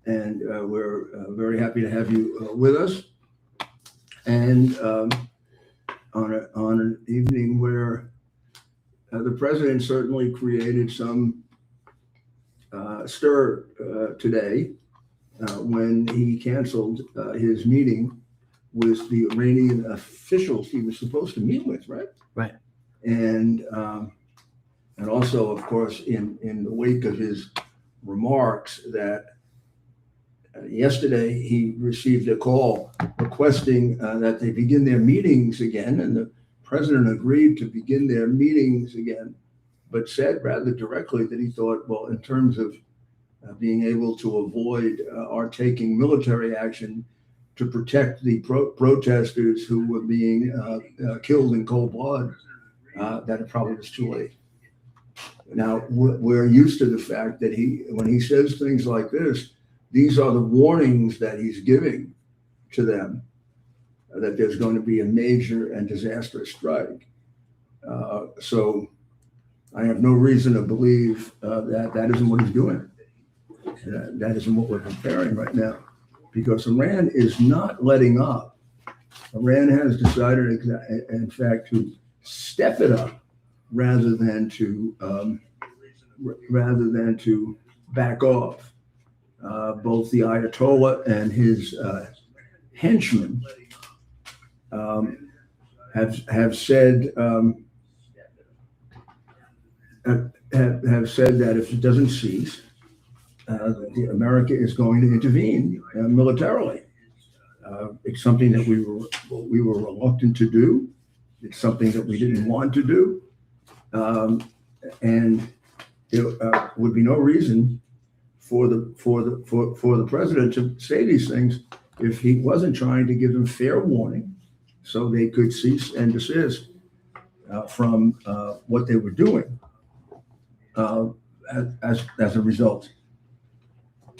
and we're very happy to have you with us. And on an evening where the president certainly created some stir today when he canceled his meeting with the Iranian officials he was supposed to meet with, right? Right. And also, of course, in the wake of his remarks that yesterday he received a call requesting that they begin their meetings again, and the president agreed to begin their meetings again, but said rather directly that he thought, well, in terms of being able to avoid our taking military action to protect the protesters who were being killed in cold blood, that it probably was too late. Now, we're used to the fact that when he says things like this, these are the warnings that he's giving to them, that there's going to be a major and disastrous strike. So I have no reason to believe that isn't what he's doing. That isn't what we're preparing right now, because Iran is not letting up. Iran has decided, in fact, to step it up rather than to back off. Both the Ayatollah and his henchmen have said that if it doesn't cease, America is going to intervene militarily. It's something that we were reluctant to do. It's something that we didn't want to do, and there would be no reason for the president to say these things if he wasn't trying to give them fair warning, so they could cease and desist from what they were doing as a result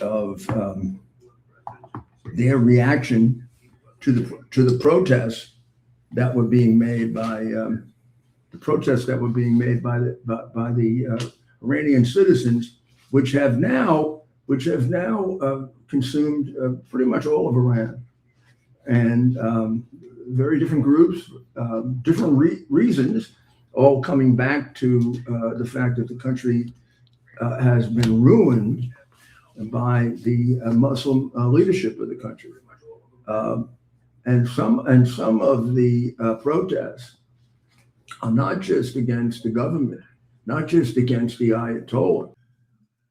of their reaction to the protests that were being made by the Iranian citizens, which have now consumed pretty much all of Iran, and very different groups, different reasons, all coming back to the fact that the country has been ruined by the Muslim leadership of the country, and some of the protests are not just against the government, not just against the Ayatollah,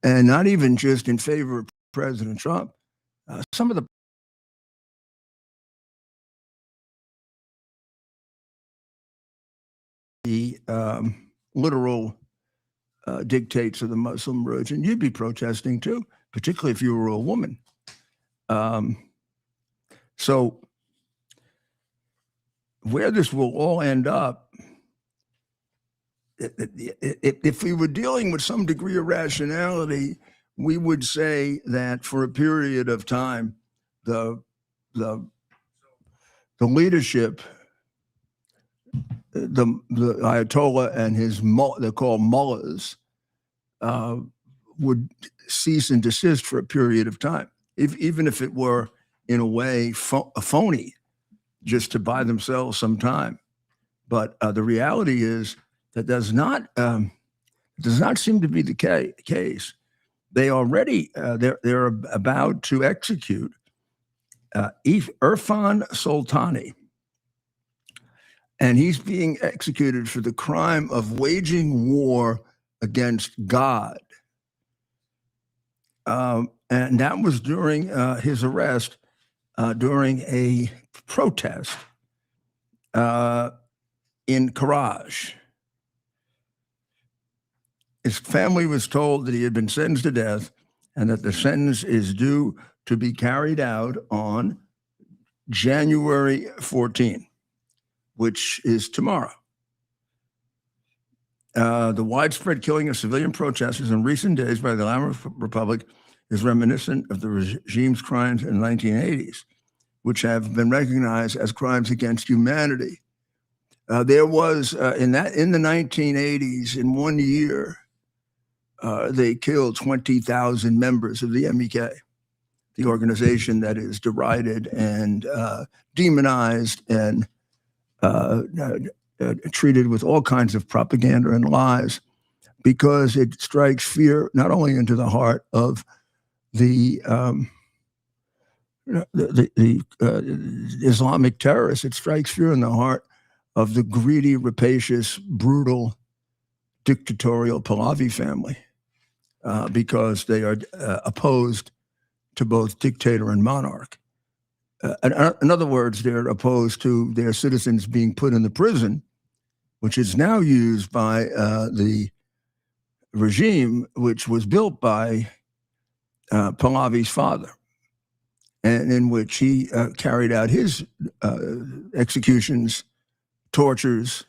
and not even just in favor of President Trump. Some of the literal dictates of the Muslim religion, you'd be protesting too, particularly if you were a woman. So where this will all end up, if we were dealing with some degree of rationality, we would say that for a period of time, the leadership, the Ayatollah and his they're called mullahs, would cease and desist for a period of time, even if it were in a way phony, just to buy themselves some time. But the reality is that does not seem to be the case. They already they're about to execute Irfan Soltani, and he's being executed for the crime of waging war against God. And that was during his arrest during a protest in Karaj. His family was told that he had been sentenced to death and that the sentence is due to be carried out on January 14, which is tomorrow. The widespread killing of civilian protesters in recent days by the Islamic Republic is reminiscent of the regime's crimes in the 1980s, which have been recognized as crimes against humanity. There was in the 1980s, in 1 year, they killed 20,000 members of the MEK. the organization that is derided and demonized and treated with all kinds of propaganda and lies, because it strikes fear not only into the heart of the Islamic terrorists, it strikes fear in the heart of the greedy, rapacious, brutal, dictatorial Pahlavi family, because they are opposed to both dictator and monarch. In other words, they're opposed to their citizens being put in the prison, which is now used by the regime, which was built by Pahlavi's father, and in which he carried out his executions, tortures,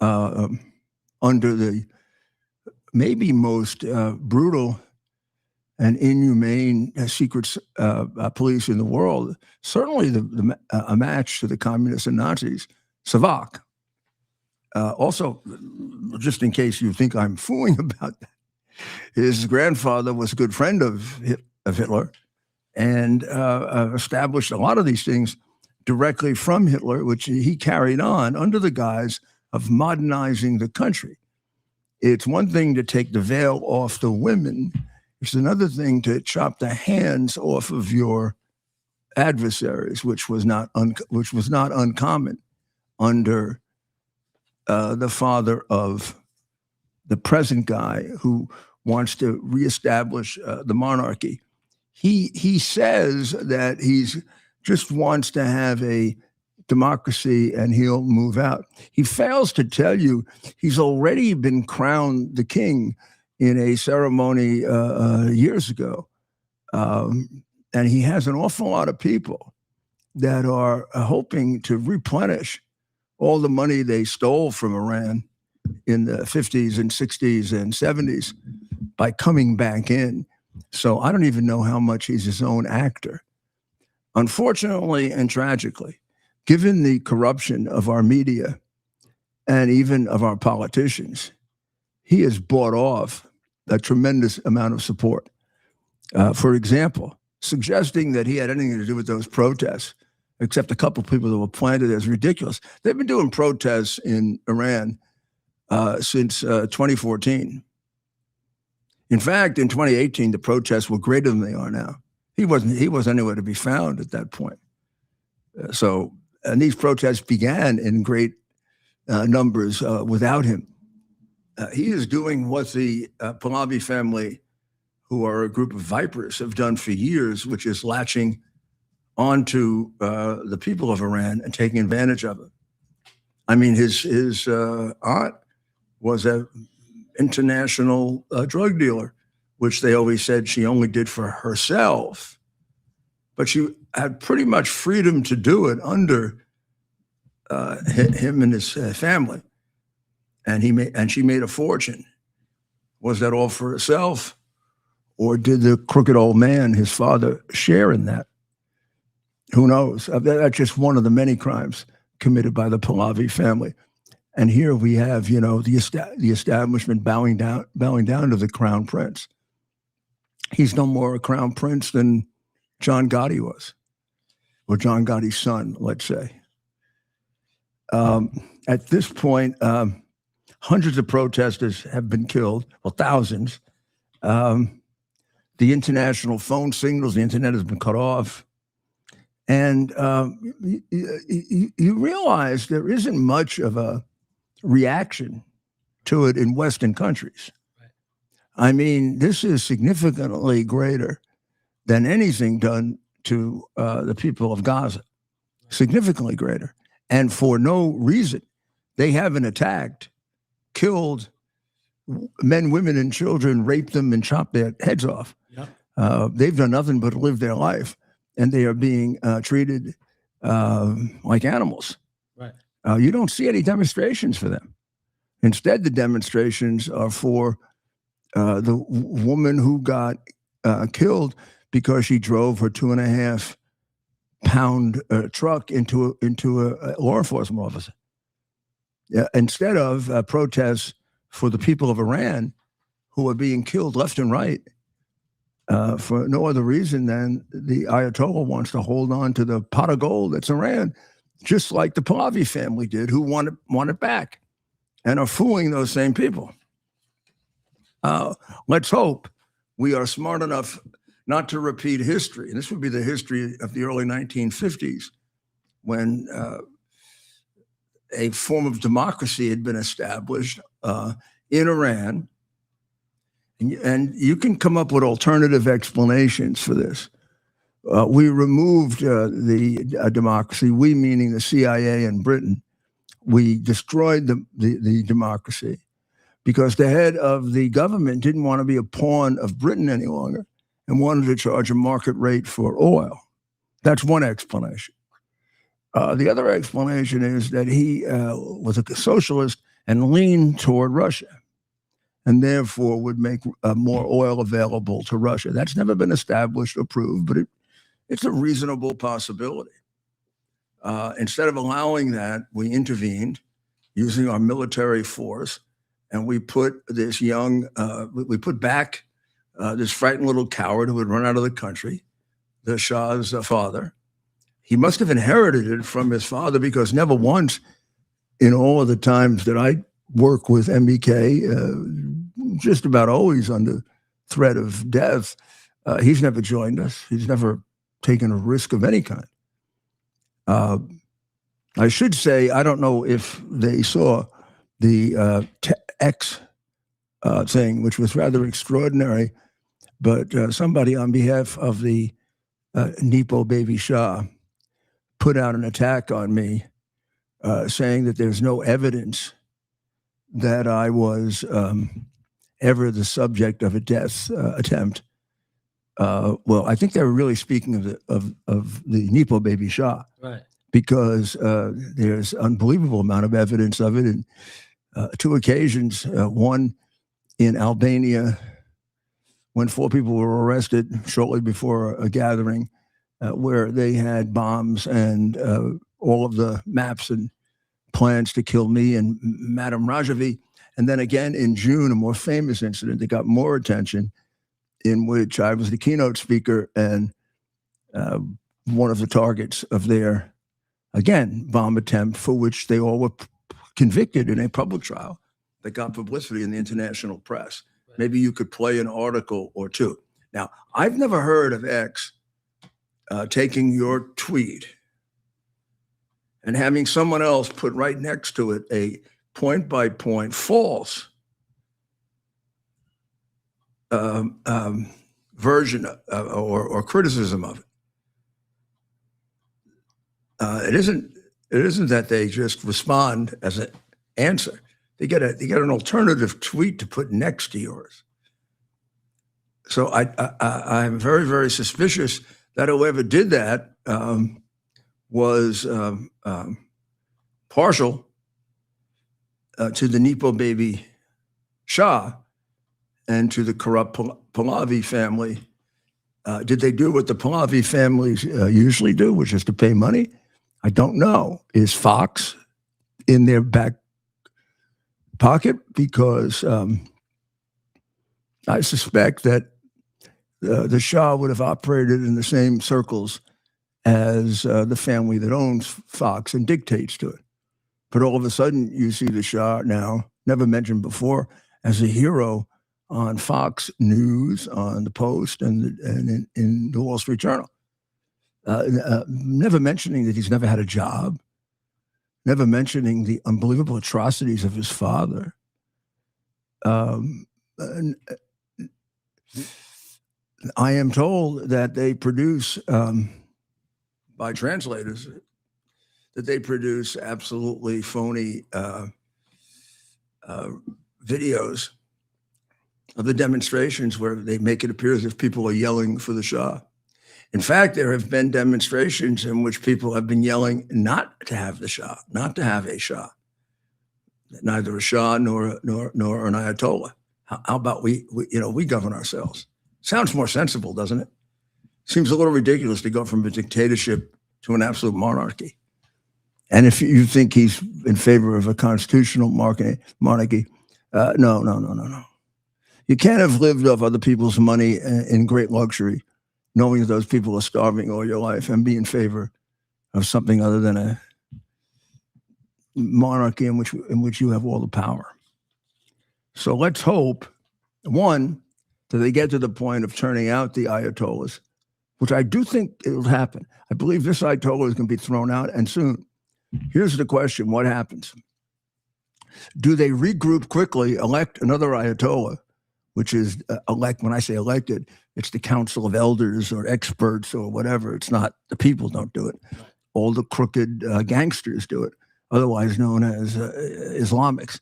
under the maybe most brutal and inhumane secret police in the world, certainly a match to the communists and Nazis, Savak. Also, just in case you think I'm fooling about that, his grandfather was a good friend of Hitler and established a lot of these things directly from Hitler, which he carried on under the guise of modernizing the country. It's one thing to take the veil off the women. It's another thing to chop the hands off of your adversaries, which was not uncommon under the father of the present guy who wants to reestablish the monarchy. He says that he's just wants to have a democracy and he'll move out. He fails to tell you he's already been crowned the king in a ceremony years ago. And he has an awful lot of people that are hoping to replenish all the money they stole from Iran in the 50s and 60s and 70s by coming back in. So I don't even know how much he's his own actor. Unfortunately and tragically, given the corruption of our media and even of our politicians, he has bought off a tremendous amount of support. For example, suggesting that he had anything to do with those protests, except a couple of people that were planted, as ridiculous. They've been doing protests in Iran since 2014. In fact, in 2018, the protests were greater than they are now. He wasn't anywhere to be found at that point. And these protests began in great numbers without him. He is doing what the Pahlavi family, who are a group of vipers, have done for years, which is latching onto the people of Iran and taking advantage of it. I mean, his aunt was an international drug dealer, which they always said she only did for herself. But she had pretty much freedom to do it under him and his family. And she made a fortune. Was that all for herself? Or did the crooked old man, his father, share in that? Who knows? That's just one of the many crimes committed by the Pahlavi family. And here we have, the establishment bowing down to the crown prince. He's no more a crown prince than John Gotti was, or John Gotti's son, let's say. At this point, hundreds of protesters have been killed, well, thousands. The international phone signals, the internet has been cut off. And you realize there isn't much of a reaction to it in Western countries. Right. I mean, this is significantly greater than anything done to the people of Gaza, significantly greater. And for no reason. They haven't attacked, killed men, women, and children, raped them, and chopped their heads off. Yep. They've done nothing but live their life. And they are being treated like animals. Right. You don't see any demonstrations for them. Instead, the demonstrations are for the woman who got killed because she drove her 2.5-pound truck into a law enforcement officer. Instead of protests for the people of Iran who are being killed left and right for no other reason than the Ayatollah wants to hold on to the pot of gold that's Iran, just like the Pahlavi family did, who want it back and are fooling those same people. Let's hope we are smart enough not to repeat history. And this would be the history of the early 1950s, when a form of democracy had been established in Iran. And you can come up with alternative explanations for this. We removed the democracy, we meaning the CIA and Britain. We destroyed the democracy because the head of the government didn't want to be a pawn of Britain any longer and wanted to charge a market rate for oil. That's one explanation. The other explanation is that he was a socialist and leaned toward Russia, and therefore would make more oil available to Russia. That's never been established or proved, but it's a reasonable possibility. Instead of allowing that, we intervened using our military force, and we put this we put back this frightened little coward who had run out of the country, the Shah's father. He must have inherited it from his father, because never once in all of the times that I work with MBK, just about always under threat of death, he's never joined us. He's never taken a risk of any kind. I should say, I don't know if they saw the X thing, which was rather extraordinary, but somebody on behalf of the Nepo baby Shah put out an attack on me, saying that there's no evidence that I was ever the subject of a death attempt. Well, I think they were really speaking of the Nepo baby Shah, right? Because there's unbelievable amount of evidence of it. And two occasions, one in Albania, when 4 people were arrested shortly before a gathering, where they had bombs and all of the maps and plans to kill me and Madame Rajavi. And then again in June, a more famous incident that got more attention, in which I was the keynote speaker and one of the targets of their, again, bomb attempt, for which they all were convicted in a public trial that got publicity in the international press. Right. Maybe you could play an article or two. Now, I've never heard of X taking your tweet and having someone else put right next to it a point-by-point false version or criticism of it. It isn't that they just respond as an answer. They get an alternative tweet to put next to yours. So I'm very, very suspicious that whoever did that was partial to the Nepo baby Shah and to the corrupt Pahlavi family. Did they do what the Pahlavi families usually do, which is to pay money? I don't know. Is Fox in their back pocket? Because I suspect that the Shah would have operated in the same circles as the family that owns Fox and dictates to it. But all of a sudden, you see the Shah now, never mentioned before, as a hero on Fox News, on the Post, and in the Wall Street Journal. Never mentioning that he's never had a job, never mentioning the unbelievable atrocities of his father. I am told that they produce, by translators, that they produce absolutely phony videos of the demonstrations where they make it appear as if people are yelling for the Shah. In fact, there have been demonstrations in which people have been yelling not to have the Shah, not to have a Shah, neither a Shah nor an Ayatollah. How about we govern ourselves? Sounds more sensible, doesn't it? Seems a little ridiculous to go from a dictatorship to an absolute monarchy. And if you think he's in favor of a constitutional monarchy, no. You can't have lived off other people's money in great luxury, knowing that those people are starving all your life, and be in favor of something other than a monarchy in which you have all the power. So let's hope, one, that they get to the point of turning out the Ayatollahs, which I do think it'll happen. I believe this Ayatollah is going to be thrown out, and soon. Here's the question: what happens? Do they regroup quickly, elect another Ayatollah, which is elect? When I say elected, it's the Council of Elders or experts or whatever. It's not the people don't do it. All the crooked gangsters do it, otherwise known as Islamics,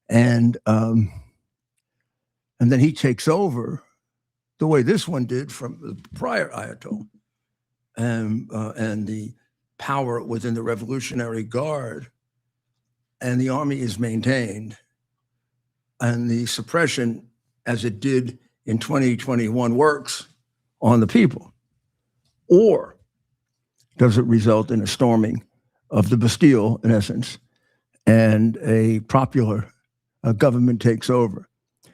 and then he takes over the way this one did from the prior Ayatollah, and the power within the Revolutionary Guard, and the army is maintained, and the suppression, as it did in 2021, works on the people? Or does it result in a storming of the Bastille, in essence, and a popular government takes over?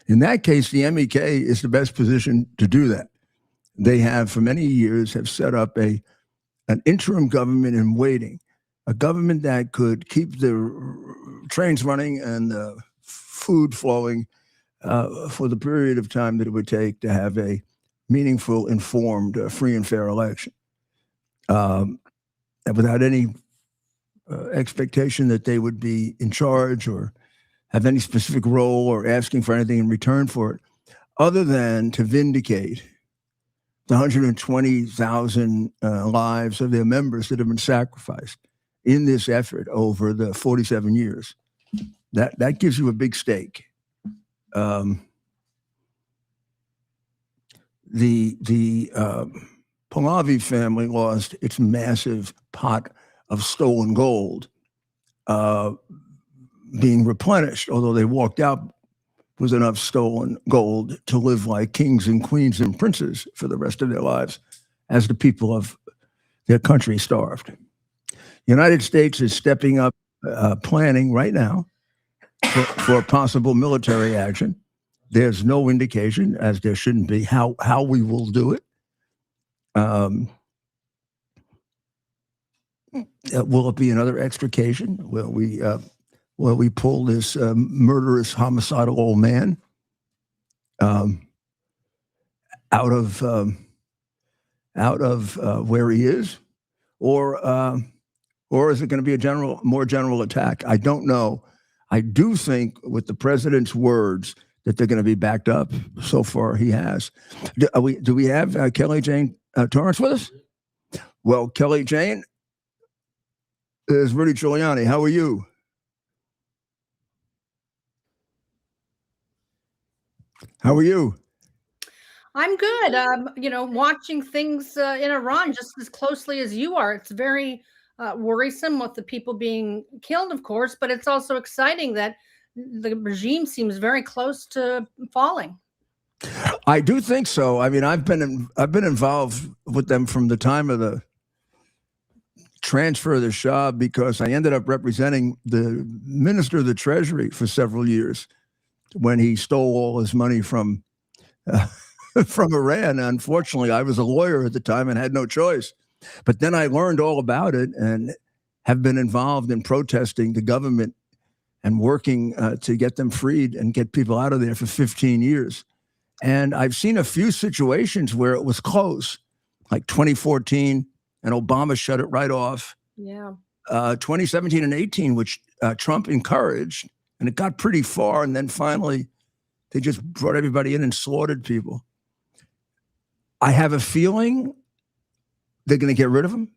In that case, the MEK is the best position to do that. They have, for many years, have set up an interim government in waiting, a government that could keep the trains running and the food flowing for the period of time that it would take to have a meaningful, informed, free and fair election, without any expectation that they would be in charge or have any specific role or asking for anything in return for it, other than to vindicate the 120,000 lives of their members that have been sacrificed in this effort over the 47 years. That gives you a big stake. The Pahlavi family lost its massive pot of stolen gold being replenished, although they walked out with enough stolen gold to live like kings and queens and princes for the rest of their lives, as the people of their country starved. The United States is stepping up planning right now for possible military action. There's no indication, as there shouldn't be, how we will do it. Will it be another extrication? Will we pull this murderous, homicidal old man out of where he is, or is it going to be a more general attack? I don't know. I do think, with the president's words, that they're going to be backed up. So far, he has. Do we have Kelly Jane Torrance with us? Well, Kelly Jane, is Rudy Giuliani. How are you? How are you? I'm good. Watching things in Iran just as closely as you are. It's very worrisome with the people being killed, of course, but it's also exciting that the regime seems very close to falling. I do think so. I mean, I've been involved with them from the time of the transfer of the Shah, because I ended up representing the Minister of the Treasury for several years when he stole all his money from Iran. Unfortunately, I was a lawyer at the time and had no choice. But then I learned all about it and have been involved in protesting the government and working to get them freed and get people out of there for 15 years. And I've seen a few situations where it was close, like 2014, and Obama shut it right off. Yeah. 2017 and 18, which Trump encouraged, and it got pretty far. And then finally, they just brought everybody in and slaughtered people. I have a feeling they're going to get rid of them.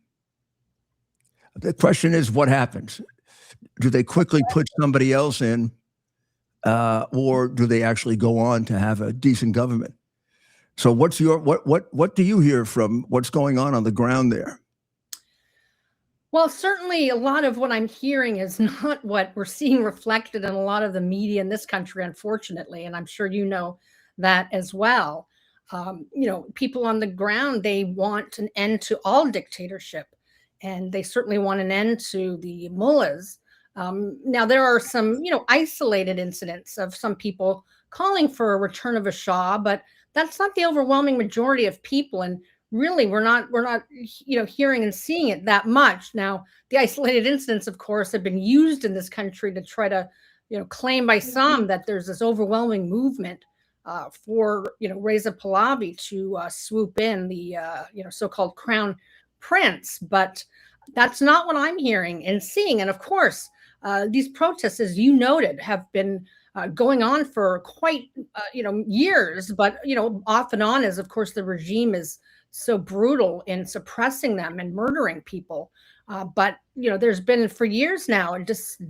The question is, what happens? Do they quickly put somebody else in, or do they actually go on to have a decent government? So what do you hear from what's going on the ground there? Well, certainly a lot of what I'm hearing is not what we're seeing reflected in a lot of the media in this country, unfortunately. And I'm sure you know that as well. People on the ground, they want an end to all dictatorship, and they certainly want an end to the mullahs. Now, there are some, isolated incidents of some people calling for a return of a Shah, but that's not the overwhelming majority of people. And really, we're not hearing and seeing it that much. Now, the isolated incidents, of course, have been used in this country to try to claim by some that there's this overwhelming movement for Reza Pahlavi to swoop in, the so-called crown prince. But that's not what I'm hearing and seeing. And of course, these protests, as you noted, have been going on for quite years, but off and on, as of course the regime is so brutal in suppressing them and murdering people. But there's been for years now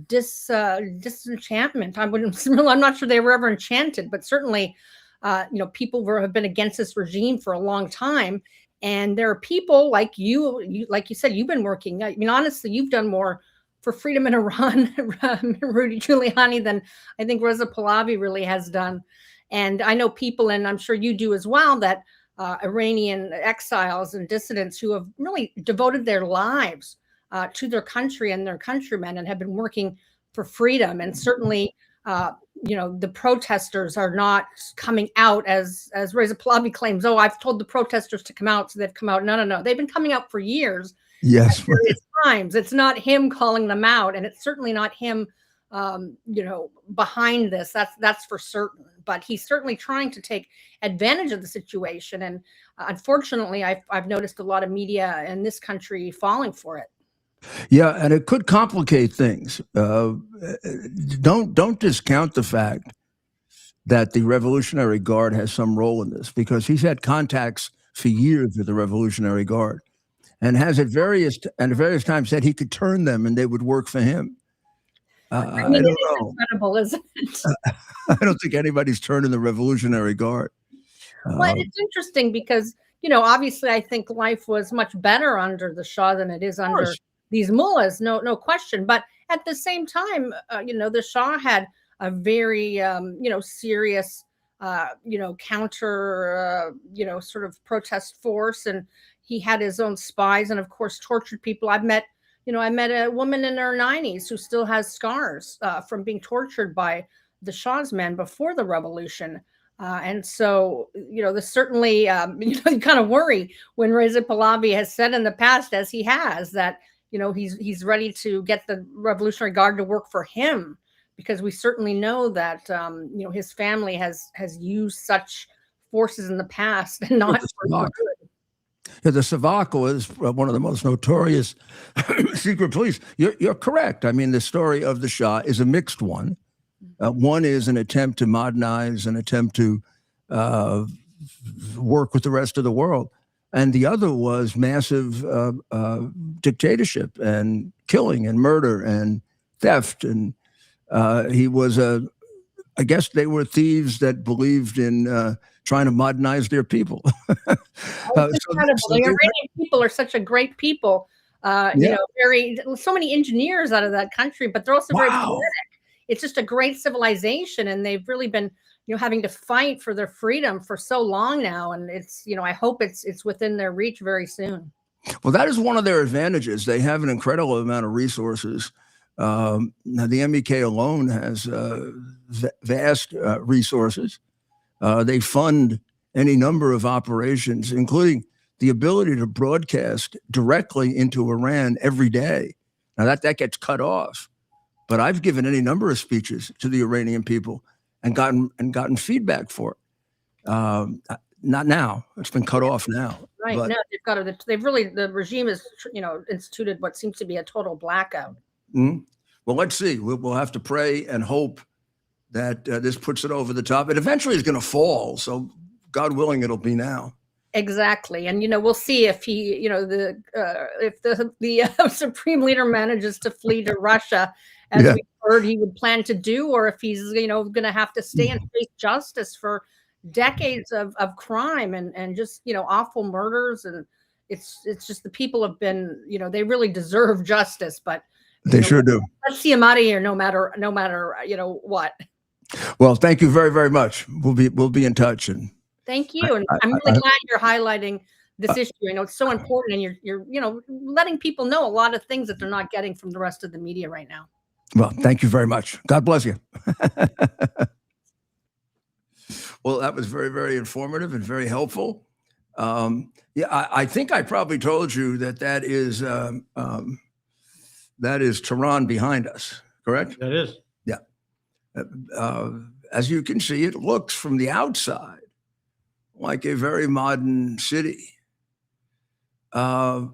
disenchantment. I'm not sure they were ever enchanted, but certainly, people have been against this regime for a long time. And there are people like like you said, you've been working. I mean, honestly, you've done more for freedom in Iran, Rudy Giuliani, than I think Reza Pahlavi really has done. And I know people, and I'm sure you do as well, that Iranian exiles and dissidents who have really devoted their lives to their country and their countrymen and have been working for freedom. And certainly, the protesters are not coming out as Reza Pahlavi claims. Oh, I've told the protesters to come out, so they've come out. No. They've been coming out for years. Yes. At various times. It's not him calling them out, and it's certainly not him, behind this. That's for certain. But he's certainly trying to take advantage of the situation. And unfortunately, I've noticed a lot of media in this country falling for it. Yeah, and it could complicate things. Don't discount the fact that the Revolutionary Guard has some role in this, because he's had contacts for years with the Revolutionary Guard, and has at various times said he could turn them and they would work for him. I mean, it's incredible, isn't it? I don't think anybody's turning the Revolutionary Guard. Well, it's interesting because obviously, I think life was much better under the Shah than it is under these mullahs, no question. But at the same time, the Shah had a very, serious, counter, sort of protest force, and he had his own spies, and of course, tortured people. I met a woman in her 90s who still has scars from being tortured by the Shah's men before the revolution. And so, there's certainly, you kind of worry when Reza Pahlavi has said in the past, as he has, that he's ready to get the Revolutionary Guard to work for him, because we certainly know that his family has used such forces in the past and not for good. Yeah, the Savak was one of the most notorious secret police. You're correct. I mean, the story of the Shah is a mixed one. One is an attempt to modernize, an attempt to work with the rest of the world. And the other was massive dictatorship and killing and murder and theft. And he was I guess they were thieves that believed in trying to modernize their people. It's incredible. The Iranian people are such a great people. So many engineers out of that country, but they're also very poetic. It's just a great civilization, and they've really been having to fight for their freedom for so long now. And it's I hope it's within their reach very soon. Well, that is one of their advantages. They have an incredible amount of resources. Now, the MEK alone has vast resources. They fund any number of operations, including the ability to broadcast directly into Iran every day. Now that gets cut off, but I've given any number of speeches to the Iranian people and gotten feedback for it. Not now; it's been cut off now. Right now, the regime has instituted what seems to be a total blackout. Mm-hmm. Well, let's see. We'll have to pray and hope that this puts it over the top. It eventually is going to fall. So, God willing, it'll be now. Exactly, and we'll see if he, if the supreme leader manages to flee to Russia, as we heard he would plan to do, or if he's, going to have to stay and face justice for decades of crime and just awful murders. And it's just the people have been, they really deserve justice, but they sure do. Let's see him out of here, no matter what. Well, thank you very, very much. We'll be in touch. And thank you. And I'm really glad you're highlighting this issue. I know it's so important, and you're letting people know a lot of things that they're not getting from the rest of the media right now. Well, thank you very much. God bless you. Well, that was very, very informative and very helpful. Yeah, I think I probably told you that that is Tehran behind us, correct? That is. Yeah. As you can see, it looks from the outside like a very modern city. And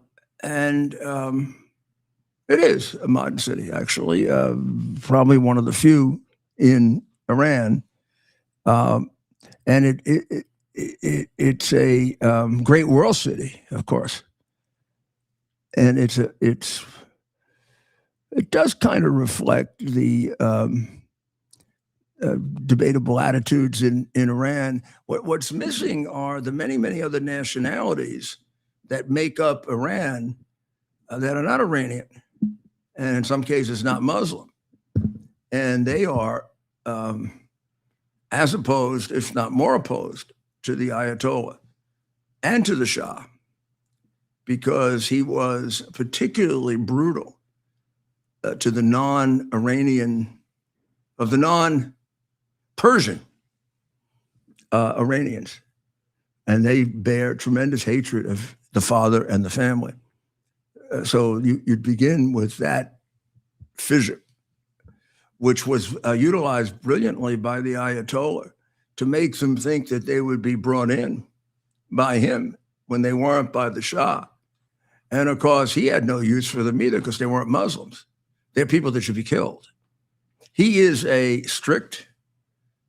it is a modern city, actually, probably one of the few in Iran. And it's a great world city, of course. And it does kind of reflect the debatable attitudes in Iran. What's missing are the many, many other nationalities that make up Iran that are not Iranian, and in some cases not Muslim. And they are as opposed, if not more opposed, to the Ayatollah and to the Shah, because he was particularly brutal to the non-Iranian, of the non-Persian Iranians. And they bear tremendous hatred of the father and the family. So you'd begin with that fissure, which was utilized brilliantly by the Ayatollah to make them think that they would be brought in by him when they weren't by the Shah. And of course, he had no use for them either because they weren't Muslims. They're people that should be killed. He is a strict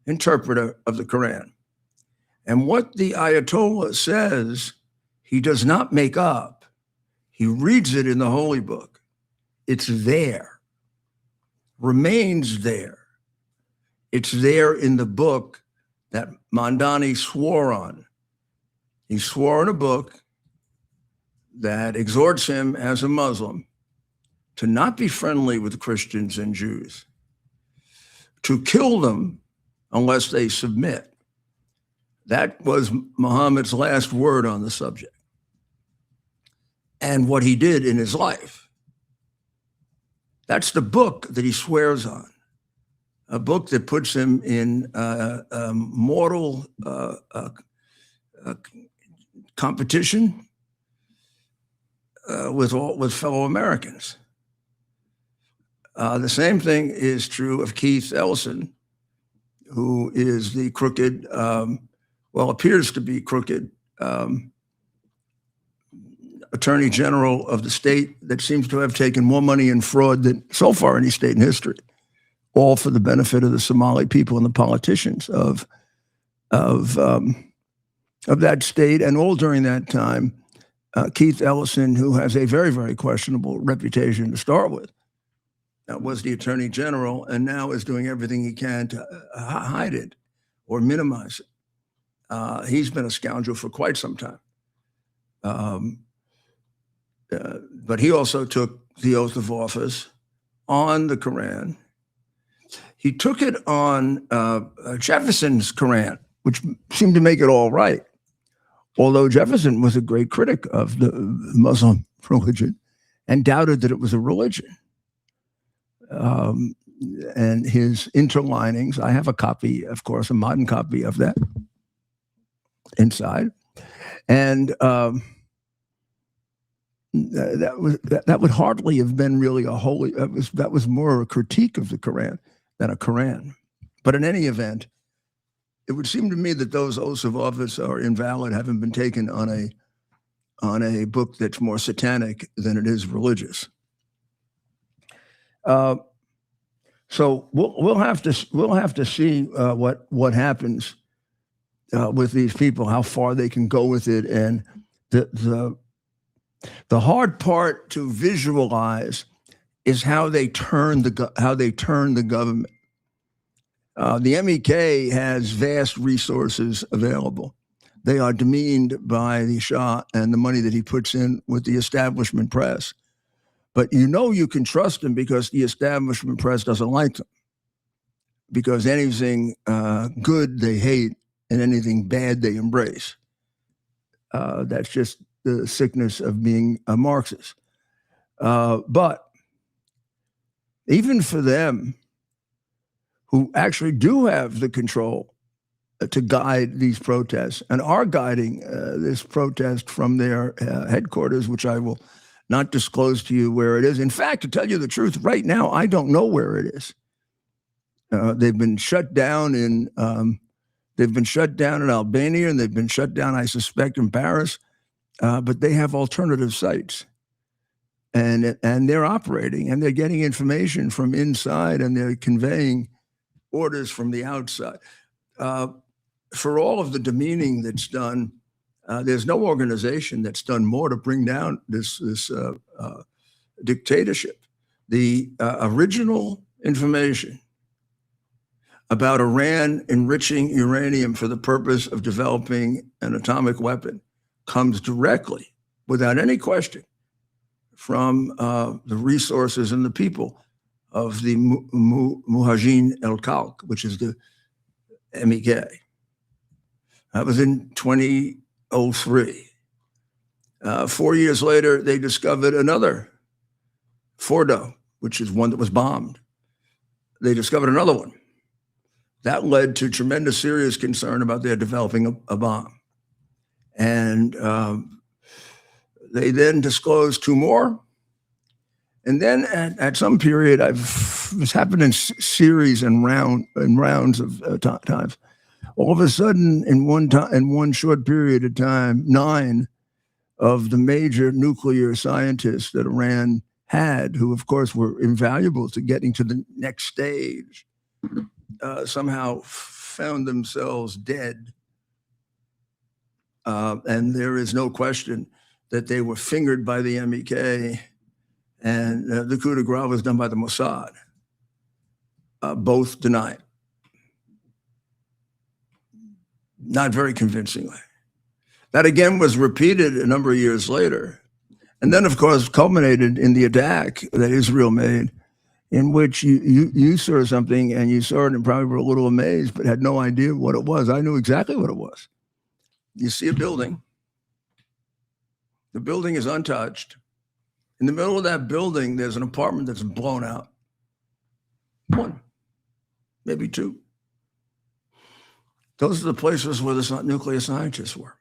interpreter of the Quran. And what the Ayatollah says, he does not make up. He reads it in the holy book. It's there, remains there. It's there in the book that Mandani swore on. He swore in a book that exhorts him as a Muslim to not be friendly with Christians and Jews, to kill them unless they submit. That was Muhammad's last word on the subject. And what he did in his life. That's the book that he swears on, a book that puts him in mortal competition with fellow Americans. The same thing is true of Keith Ellison, who is the crooked, appears to be crooked Attorney General of the state that seems to have taken more money in fraud than so far any state in history, all for the benefit of the Somali people and the politicians of that state. And all during that time, Keith Ellison, who has a very, very questionable reputation to start with, was the Attorney General and now is doing everything he can to hide it or minimize it. He's been a scoundrel for quite some time. But he also took the oath of office on the Quran. He took it on Jefferson's Quran, which seemed to make it all right. Although Jefferson was a great critic of the Muslim religion and doubted that it was a religion. And his interlinings, I have a copy, of course, a modern copy of that inside. And that would hardly have been really a holy, that was more a critique of the Quran than a Quran. But in any event, it would seem to me that those oaths of office are invalid, having been taken on a book that's more satanic than it is religious. So we'll have to see what happens with these people, how far they can go with it, and the hard part to visualize is how they turn the government. The MEK has vast resources available. They are demeaned by the Shah and the money that he puts in with the establishment press. But you can trust them because the establishment press doesn't like them. Because anything good they hate and anything bad they embrace. That's just the sickness of being a Marxist. But even for them, who actually do have the control to guide these protests and are guiding this protest from their headquarters, which I will not disclose to you where it is. In fact, to tell you the truth, right now, I don't know where it is. They've been shut down in Albania, and they've been shut down, I suspect, in Paris. But they have alternative sites, and they're operating, and they're getting information from inside, and they're conveying orders from the outside. For all of the demeaning that's done, there's no organization that's done more to bring down this dictatorship. The original information about Iran enriching uranium for the purpose of developing an atomic weapon comes directly, without any question, from the resources and the people of the Mujahideen al-Khalq, which is the MEK. That was in 2003. 4 years later, they discovered another Fordo, which is one that was bombed. They discovered another one. That led to tremendous serious concern about their developing a bomb. And they then disclosed two more. And then at some period, it's happened in series and rounds of times. All of a sudden, in one short period of time, 9 of the major nuclear scientists that Iran had, who of course were invaluable to getting to the next stage, somehow found themselves dead. And there is no question that they were fingered by the MEK, and the coup de grace was done by the Mossad. Both deny it. Not very convincingly. That again was repeated a number of years later. And then, of course, culminated in the attack that Israel made, in which you saw something and you saw it and probably were a little amazed, but had no idea what it was. I knew exactly what it was. You see a building. The building is untouched. In the middle of that building, there's an apartment that's blown out. 1, maybe 2. Those are the places where the nuclear scientists were.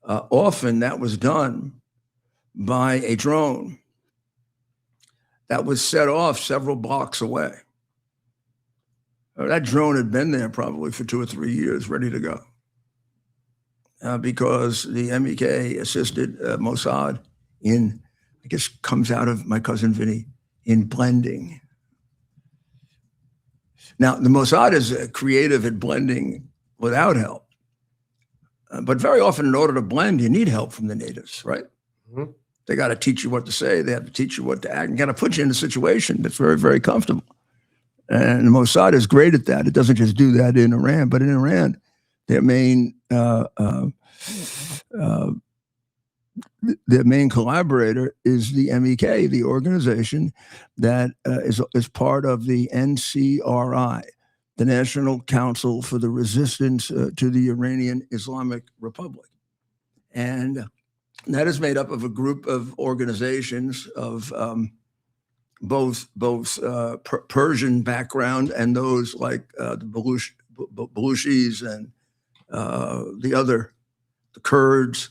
Often that was done by a drone that was set off several blocks away. That drone had been there probably for 2 or 3 years, ready to go. Because the MEK assisted Mossad in, I guess comes out of my cousin Vinny, in blending. Now, the Mossad is creative at blending without help. But very often, in order to blend, you need help from the natives, right? Mm-hmm. They got to teach you what to say. They have to teach you what to act, and got to put you in a situation that's very, very comfortable. And the Mossad is great at that. It doesn't just do that in Iran, but in Iran, their main collaborator is the MEK, the organization that is part of the NCRI, the National Council for the Resistance to the Iranian Islamic Republic. And that is made up of a group of organizations of both Persian background and those like the Baluchis and the Kurds.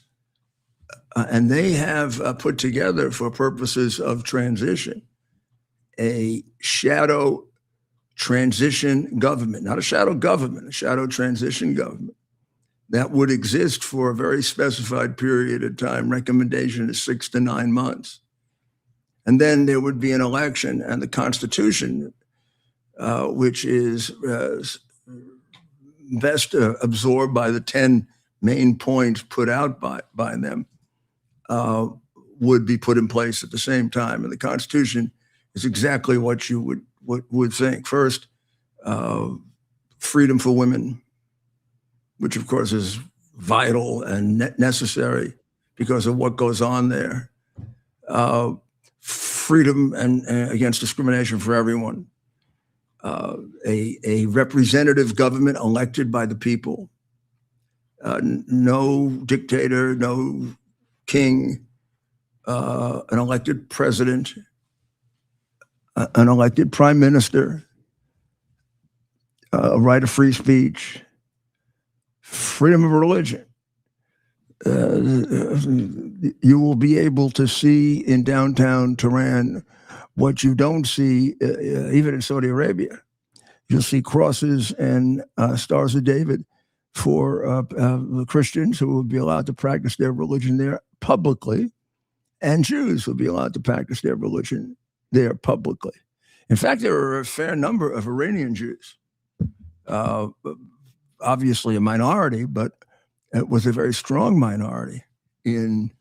And they have put together, for purposes of transition, a shadow transition government, not a shadow government, a shadow transition government that would exist for a very specified period of time. Recommendation is 6 to 9 months. And then there would be an election, and the Constitution, which is best absorbed by the 10 main points put out by them, would be put in place at the same time. And the Constitution is exactly what you would think. First, freedom for women, which of course is vital and necessary because of what goes on there. Freedom and against discrimination for everyone. A representative government elected by the people. No dictator, no king, an elected president, an elected prime minister, right of free speech, freedom of religion. You will be able to see in downtown Tehran what you don't see even in Saudi Arabia. You'll see crosses and stars of David for the Christians who will be allowed to practice their religion there publicly, and Jews will be allowed to practice their religion there publicly. In fact, there are a fair number of Iranian Jews, obviously a minority, but it was a very strong minority in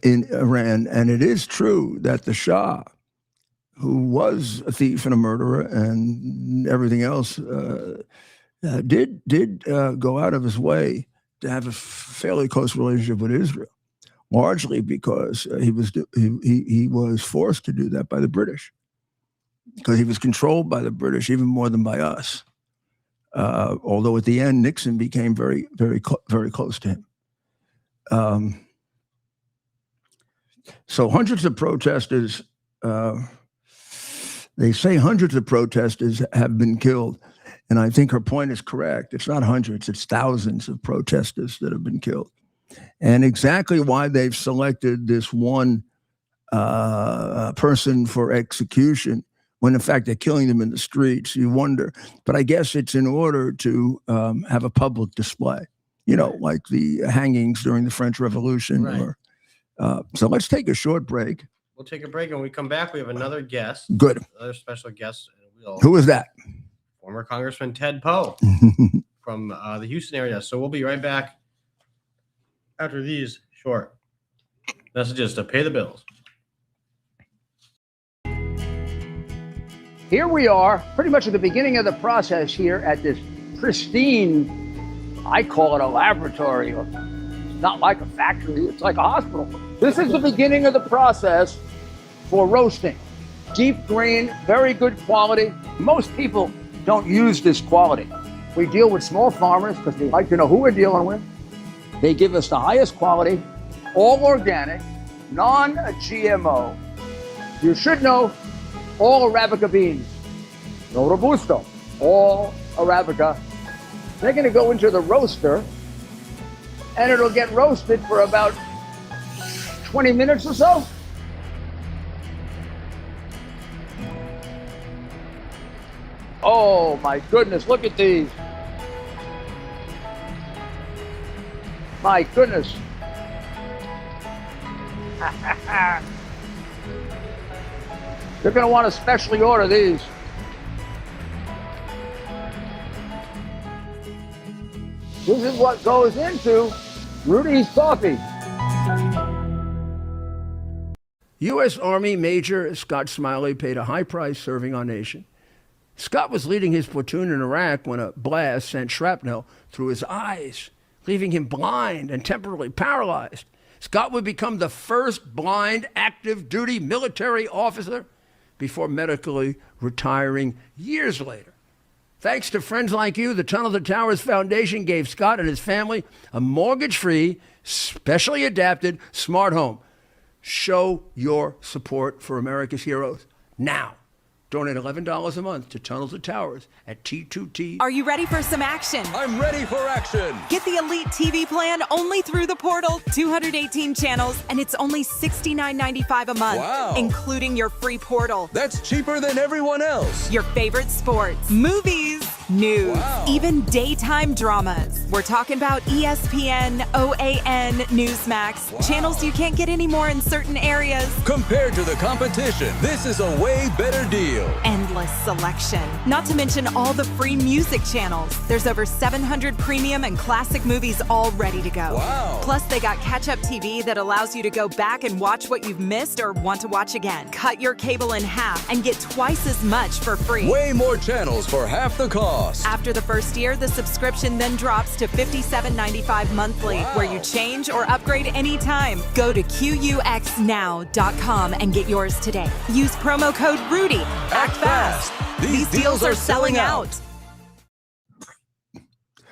Iran. And it is true that the Shah, who was a thief and a murderer and everything else, did go out of his way to have a fairly close relationship with Israel, largely because he was forced to do that by the British, because he was controlled by the British even more than by us. Although at the end, Nixon became very, very, very close to him. So hundreds of protesters, they say hundreds of protesters have been killed. And I think her point is correct. It's not hundreds, it's thousands of protesters that have been killed. And exactly why they've selected this one person for execution, when in fact they're killing them in the streets, you wonder. But I guess it's in order to have a public display, like the hangings during the French Revolution. Right. So let's take a short break. We'll take a break. When we come back, we have another guest. Good. Another special guest. Who is that? Former Congressman Ted Poe from the Houston area. So we'll be right back after these short messages to pay the bills. Here we are, pretty much at the beginning of the process here at this pristine, I call it a laboratory. It's not like a factory, it's like a hospital. This is the beginning of the process for roasting. Deep grain, very good quality. Most people don't use this quality. We deal with small farmers because they like to know who we're dealing with. They give us the highest quality, all organic, non-GMO. You should know all Arabica beans, no Robusto, all Arabica. They're gonna go into the roaster and it'll get roasted for about 20 minutes or so. Oh my goodness, look at these. My goodness. You're going to want to specially order these. This is what goes into Rudy's coffee. U.S. Army Major Scott Smiley paid a high price serving our nation. Scott was leading his platoon in Iraq when a blast sent shrapnel through his eyes, leaving him blind and temporarily paralyzed. Scott would become the first blind active duty military officer before medically retiring years later. Thanks to friends like you, the Tunnel to Towers Foundation gave Scott and his family a mortgage-free, specially adapted smart home. Show your support for America's heroes now. Donate $11 a month to Tunnel to Towers at T2T. Are you ready for some action? I'm ready for action. Get the Elite TV plan only through the portal. 218 channels, and it's only $69.95 a month. Wow. Including your free portal. That's cheaper than everyone else. Your favorite sports, movies, news, Wow. even daytime dramas. We're talking about ESPN, OAN, Newsmax, Wow. channels you can't get anymore in certain areas. Compared to the competition, this is a way better deal. Endless selection. Not to mention all the free music channels. There's over 700 premium and classic movies all ready to go. Wow. Plus, they got catch-up TV that allows you to go back and watch what you've missed or want to watch again. Cut your cable in half and get twice as much for free. Way more channels for half the cost. After the first year, the subscription then drops to $57.95 monthly, Wow. where you change or upgrade anytime. Go to QUXNow.com and get yours today. Use promo code RUDY. Act fast. These deals are selling out.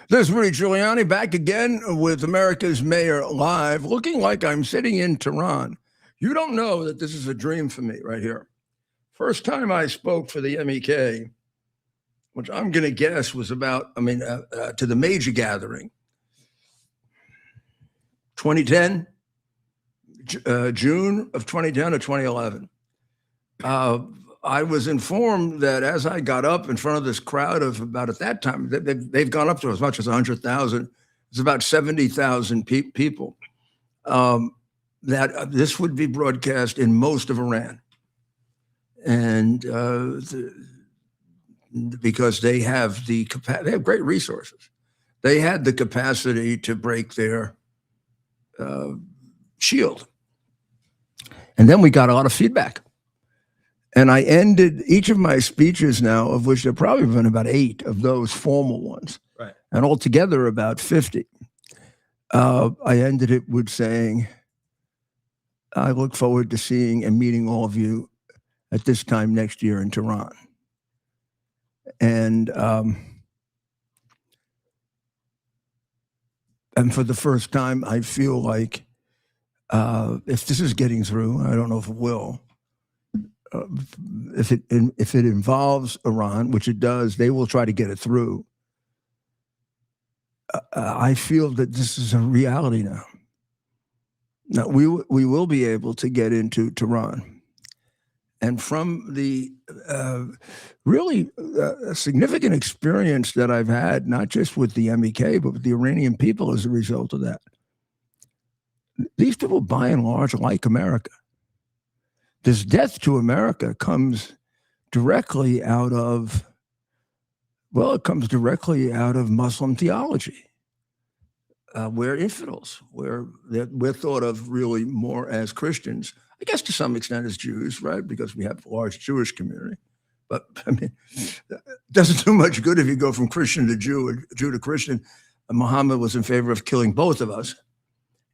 This is Rudy Giuliani back again with America's Mayor Live, looking like I'm sitting in Tehran. You don't know that this is a dream for me right here. First time I spoke for the MEK, which I'm going to guess was about, to the major gathering, 2010, June of 2010 or 2011. I was informed that as I got up in front of this crowd of about, at that time, they've gone up to as much as 100,000. It's about 70,000 people. That this would be broadcast in most of Iran. And because they have they have great resources. They had the capacity to break their shield. And then we got a lot of feedback. And I ended each of my speeches now, of which there probably been about 8 of those formal ones, right, and altogether about 50. I ended it with saying, I look forward to seeing and meeting all of you at this time next year in Tehran. And for the first time, I feel like if this is getting through, I don't know if it will, if it involves Iran, which it does, they will try to get it through. I feel that this is a reality now. Now we will be able to get into Tehran, and from the really significant experience that I've had, not just with the MEK, but with the Iranian people as a result of that, these people, by and large, like America. This death to America comes directly out of, it comes directly out of Muslim theology. We're infidels. We're thought of really more as Christians, I guess to some extent as Jews, right? Because we have a large Jewish community. But I mean, it doesn't do much good if you go from Christian to Jew or Jew to Christian. Muhammad was in favor of killing both of us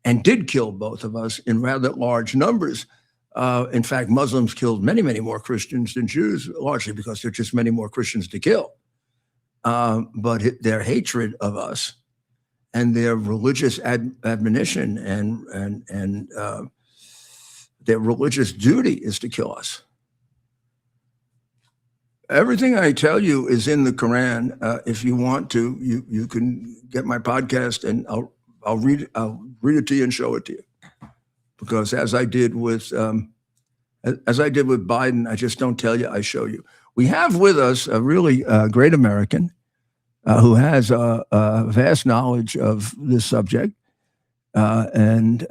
and did kill both of us in rather large numbers. In fact, Muslims killed many, many more Christians than Jews, largely because there are just many more Christians to kill. But their hatred of us and their religious admonition and their religious duty is to kill us. Everything I tell you is in the Quran. If you want to, you can get my podcast, and I'll read it to you and show it to you. Because as I did with Biden, I just don't tell you, I show you. We have with us a really great American who has a vast knowledge of this subject, and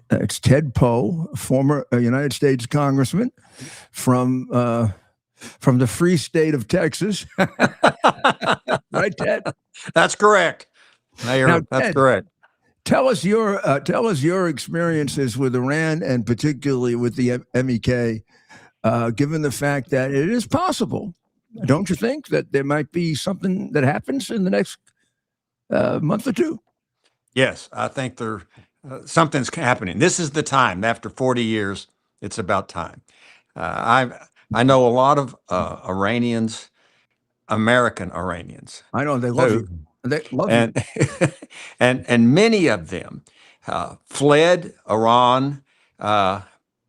it's Ted Poe, former United States Congressman from the free state of Texas. Right, Ted? That's correct, Mayor. Now, that's Ted, correct. Tell us your experiences with Iran, and particularly with the MEK, given the fact that it is possible, don't you think, that there might be something that happens in the next month or two? Yes, I think something's happening. This is the time. After 40 years, it's about time. I know a lot of Iranians, American Iranians. I know they love you. They love and you. and many of them fled Iran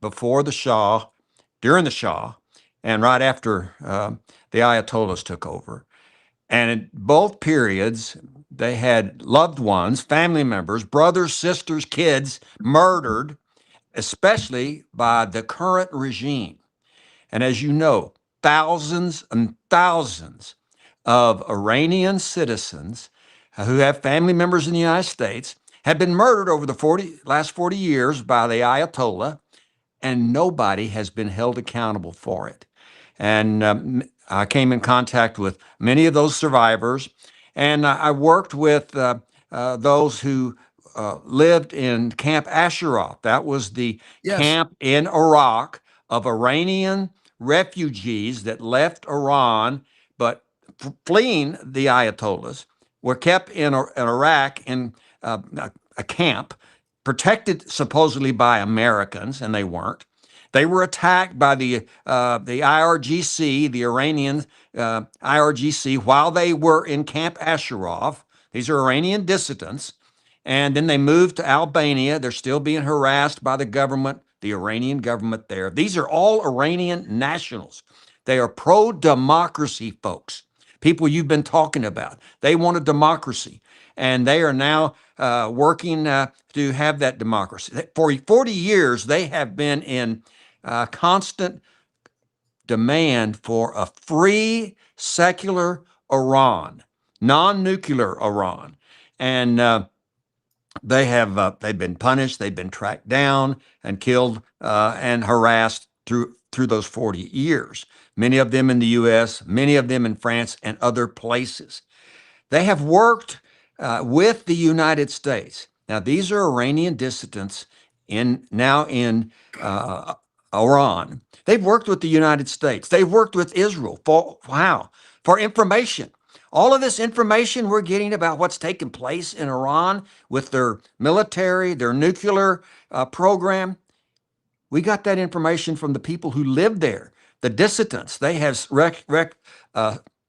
before the Shah, during the Shah, and right after the Ayatollahs took over. And in both periods, they had loved ones, family members, brothers, sisters, kids murdered, especially by the current regime. And as you know, thousands and thousands of Iranian citizens who have family members in the United States have been murdered over the last 40 years by the Ayatollah, and nobody has been held accountable for it. And I came in contact with many of those survivors, and I worked with those who lived in Camp Ashraf. That was the camp in Iraq of Iranian refugees that left Iran, but fleeing the Ayatollahs, were kept in Iraq in a camp, protected supposedly by Americans, and they weren't. They were attacked by the IRGC, the Iranian IRGC, while they were in Camp Ashraf. These are Iranian dissidents. And then they moved to Albania. They're still being harassed by the government the Iranian government there. These are all Iranian nationals. They are pro-democracy folks, people you've been talking about. They want a democracy, and they are now working to have that democracy. For 40 years, they have been in constant demand for a free, secular Iran, non-nuclear Iran. And they've been punished, they've been tracked down and killed and harassed through those 40 years. Many of them in the U.S., many of them in France and other places. They have worked with the United States. Now, these are Iranian dissidents now in Iran. They've worked with the United States. They've worked with Israel. For information. All of this information we're getting about what's taking place in Iran with their military, their nuclear program, we got that information from the people who live there, the dissidents. They have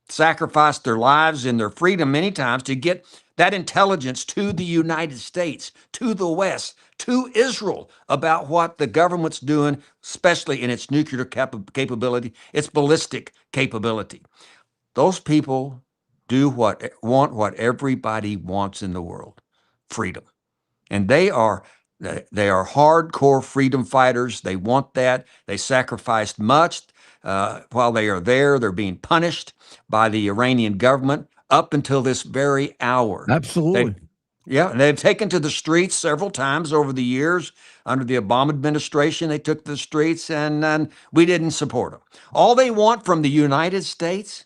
sacrificed their lives and their freedom many times to get that intelligence to the United States, to the West, to Israel about what the government's doing, especially in its nuclear capability, its ballistic capability. Those people want what everybody wants in the world, freedom. And they are hardcore freedom fighters. They want that. They sacrificed much while they are there. They're being punished by the Iranian government up until this very hour. Absolutely. They've taken to the streets several times over the years. Under the Obama administration, they took to the streets, and we didn't support them. All they want from the United States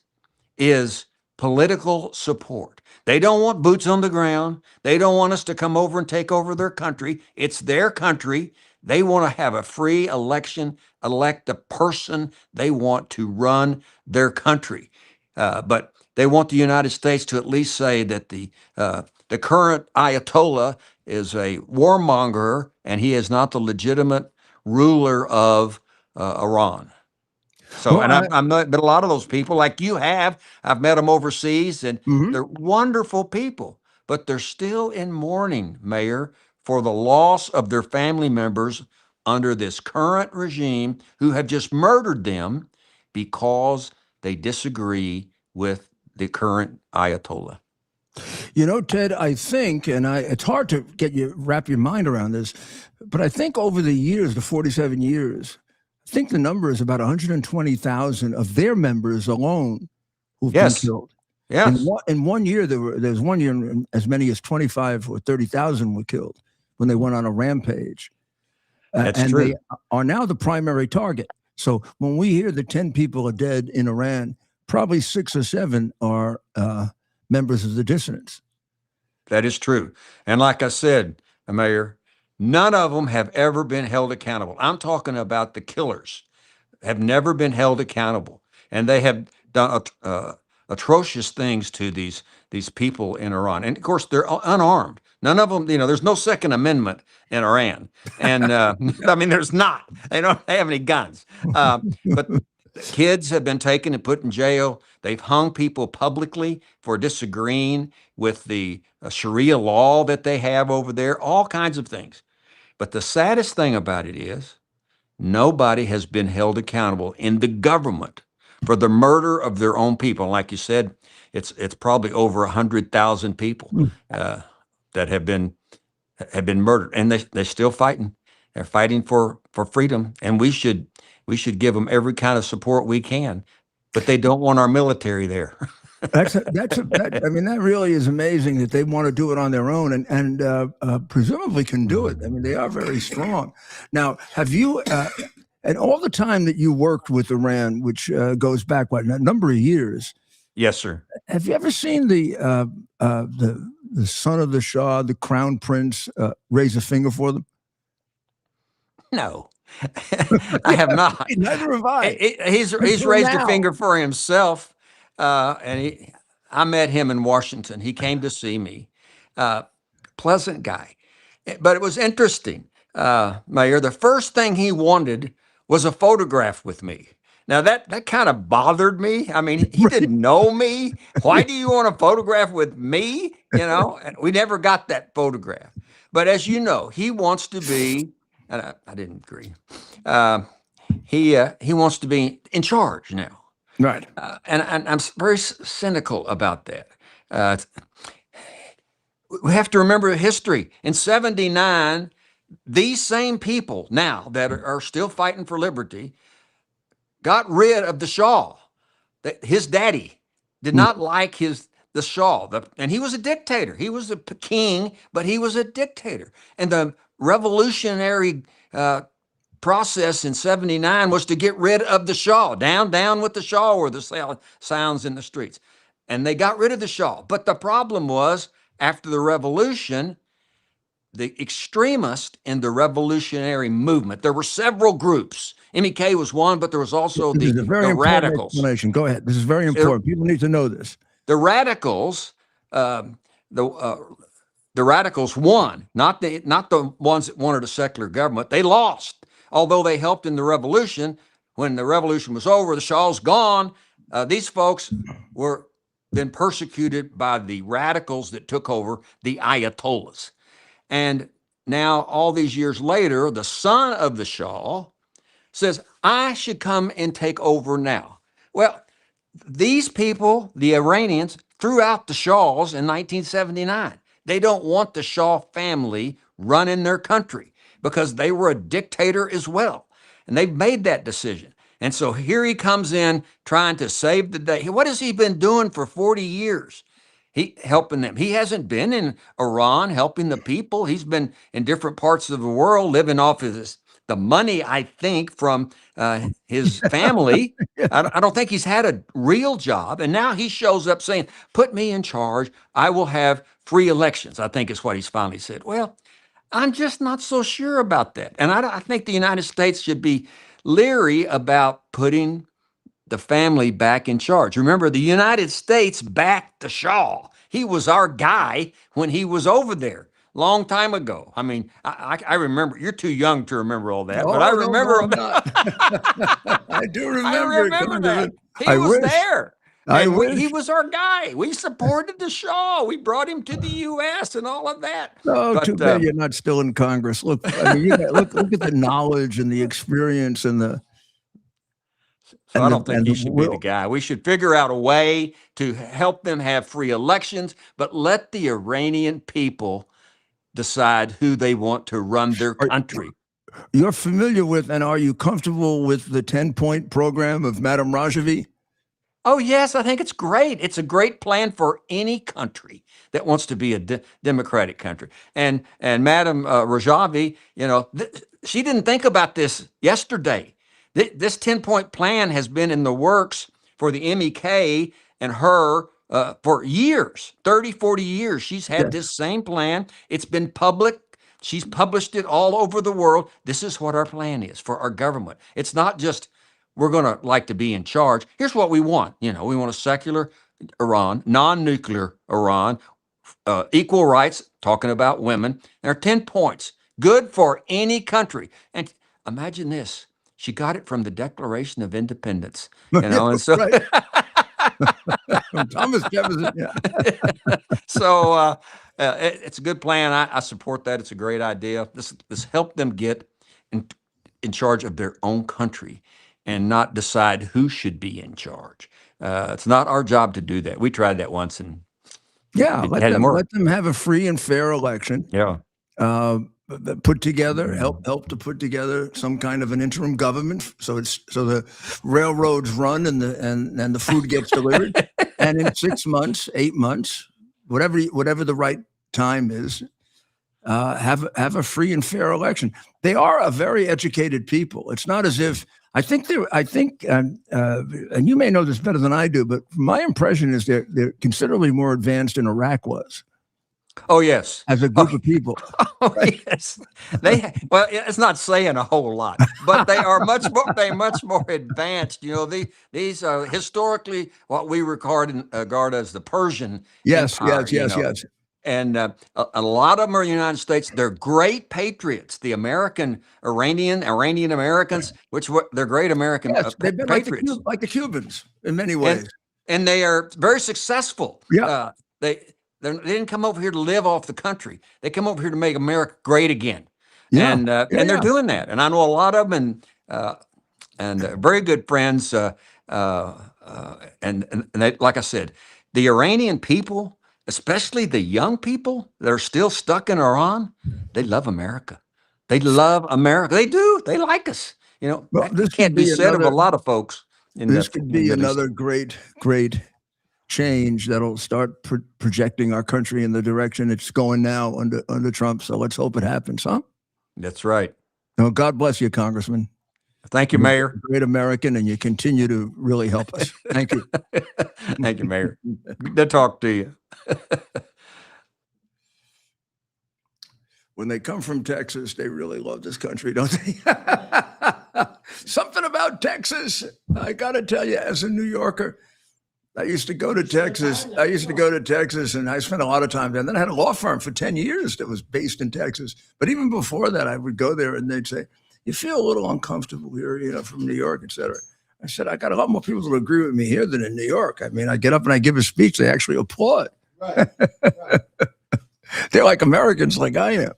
is political support. They don't want boots on the ground. They don't want us to come over and take over their country. It's their country. They want to have a free election, elect the person they want to run their country. But they want the United States to at least say that the current Ayatollah is a warmonger and he is not the legitimate ruler of Iran. So, Well, I've met a lot of those people like you have. I've met them overseas, and they're wonderful people, but they're still in mourning, Mayor, for the loss of their family members under this current regime who have just murdered them because they disagree with the current Ayatollah. You know, Ted, I think, and it's hard to wrap your mind around this, but I think over the years, the 47 years, I think the number is about 120,000 of their members alone who've been killed. Yes. In one year, there was one year as many as 25 or 30,000 were killed when they went on a rampage. That's and true. They are now the primary target. So when we hear that 10 people are dead in Iran, probably 6 or 7 are members of the dissidents. That is true. And like I said, Mayor, none of them have ever been held accountable. I'm talking about the killers have never been held accountable. And they have done atrocious things to these people in Iran. And of course, they're unarmed. None of them, there's no Second Amendment in Iran. And I mean, there's not. They don't have any guns. But kids have been taken and put in jail. They've hung people publicly for disagreeing with the Sharia law that they have over there, all kinds of things. But the saddest thing about it is nobody has been held accountable in the government for the murder of their own people. Like you said, it's probably over 100,000 people that have been murdered, and they're still fighting. They're fighting for freedom, and we should give them every kind of support we can. But they don't want our military there. I mean, that really is amazing that they want to do it on their own and presumably can do it. I mean, they are very strong. Now, have you, and all the time that you worked with Iran, which goes back, a number of years? Yes, sir. Have you ever seen the son of the Shah, the crown prince, raise a finger for them? No. I have not. Neither have I. He's raised a finger for himself. And I met him in Washington. He came to see me. Pleasant guy. But it was interesting, Mayor. The first thing he wanted was a photograph with me. Now, that kind of bothered me. I mean, he didn't know me. Why do you want a photograph with me? And we never got that photograph. But as you know, he wants to be and I didn't agree. He wants to be in charge now. Right. And I'm very cynical about that. We have to remember history. In 79, these same people now that are still fighting for liberty got rid of the Shah. His daddy did not like the Shah, and he was a dictator. He was a king, but he was a dictator. And the revolutionary process in 79 was to get rid of the Shah. Down with the Shah were the sounds in the streets. And they got rid of the Shah. But the problem was, after the revolution, the extremists in the revolutionary movement, there were several groups. MEK was one, but there was also This is a very the important radicals. explanation. Go ahead. This is very important. People need to know this. The radicals, the radicals won, not the ones that wanted a secular government. They lost, although they helped in the revolution. When the revolution was over, the Shah's gone. These folks were then persecuted by the radicals that took over, the Ayatollahs. And now, all these years later, the son of the Shah says, I should come and take over now. Well, these people, the Iranians, threw out the Shahs in 1979. They don't want the Shah family running their country because they were a dictator as well. And they've made that decision. And so here he comes in trying to save the day. What has he been doing for 40 years? Helping them. He hasn't been in Iran helping the people. He's been in different parts of the world living off of the money, I think, from his family. I don't think he's had a real job. And now he shows up saying, put me in charge. I will have free elections, I think is what he's finally said. Well, I'm just not so sure about that. And I think the United States should be leery about putting the family back in charge. Remember, the United States backed the Shah. He was our guy when he was over there long time ago. I mean, I remember, you're too young to remember all that, but I remember. I do remember. I remember that. He was there. He was our guy. We supported the Shah. We brought him to the U.S. and all of that. Oh, but, too bad you're not still in Congress. Look, I mean, look at the knowledge and the experience and the. So I don't think he should be the guy. We should figure out a way to help them have free elections, but let the Iranian people decide who they want to run their country. You're familiar with, and are you comfortable with the 10-point program of Madame Rajavi? Oh, yes, I think it's great. It's a great plan for any country that wants to be a democratic country. And Madame Rajavi, she didn't think about this yesterday. This 10-point plan has been in the works for the MEK and her for years, 30, 40 years. She's had this same plan. It's been public. She's published it all over the world. This is what our plan is for our government. It's not just we're going to like to be in charge. Here's what we want. We want a secular Iran, non-nuclear Iran, equal rights, talking about women. There are 10 points, good for any country. And imagine this. She got it from the Declaration of Independence, and so Thomas Jefferson. Yeah. So it's a good plan. I support that. It's a great idea. This help them get in charge of their own country and not decide who should be in charge. It's not our job to do that. We tried that once, and let them have a free and fair election. Yeah. Put together, help to put together some kind of an interim government, so the railroads run and the food gets delivered, and in 6 months, 8 months, whatever the right time is, have a free and fair election. They are a very educated people. It's not as if I think, and you may know this better than I do, but my impression is they're considerably more advanced than Iraq was. Oh, yes. As a group of people. Oh, yes. Well, it's not saying a whole lot, but they are much more advanced. These are historically what we regard as the Persian Empire. Yes. And a lot of them are in the United States. They're great patriots. The Iranian Americans, they're great American they've been patriots. like the Cubans in many ways. And they are very successful. Yeah. They didn't come over here to live off the country. They come over here to make America great again. Yeah. and Yeah, they're yeah. doing that. And I know a lot of them, and very good friends. And they, like I said, the Iranian people, especially the young people that are still stuck in Iran, they love America. They love America. They do. They like us. You know, Well, that this can't could be be said of a another. lot of folks in This the could in be Middle East. another great change that'll start projecting our country in the direction it's going now under Trump. So let's hope it happens, huh? That's right. No, God bless you, Congressman. Thank you, You're Mayor. a great American, and you continue to really help us. Thank you. Thank you, Mayor. Good to talk to you. When they come from Texas, they really love this country, don't they? Something about Texas. I got to tell you, as a New Yorker, I used to go to Texas. And I spent a lot of time there. And then I had a law firm for 10 years that was based in Texas. But even before that, I would go there and they'd say, you feel a little uncomfortable here, from New York, et cetera. I said, I got a lot more people that agree with me here than in New York. I mean, I get up and I give a speech, they actually applaud. Right. They're like Americans like I am.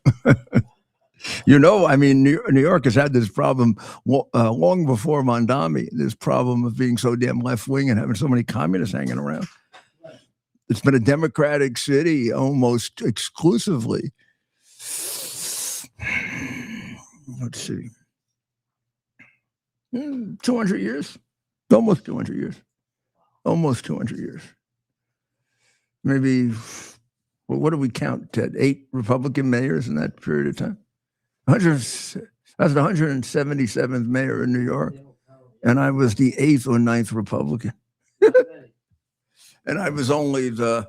I mean, New York has had this problem long before Mondami, this problem of being so damn left-wing and having so many communists hanging around. It's been a Democratic city almost exclusively. Let's see. 200 years. Almost 200 years. Almost 200 years. Maybe, well, what do we count, Ted? 8 Republican mayors in that period of time? I was the 177th mayor in New York, and I was the 8th or 9th Republican. And I was only the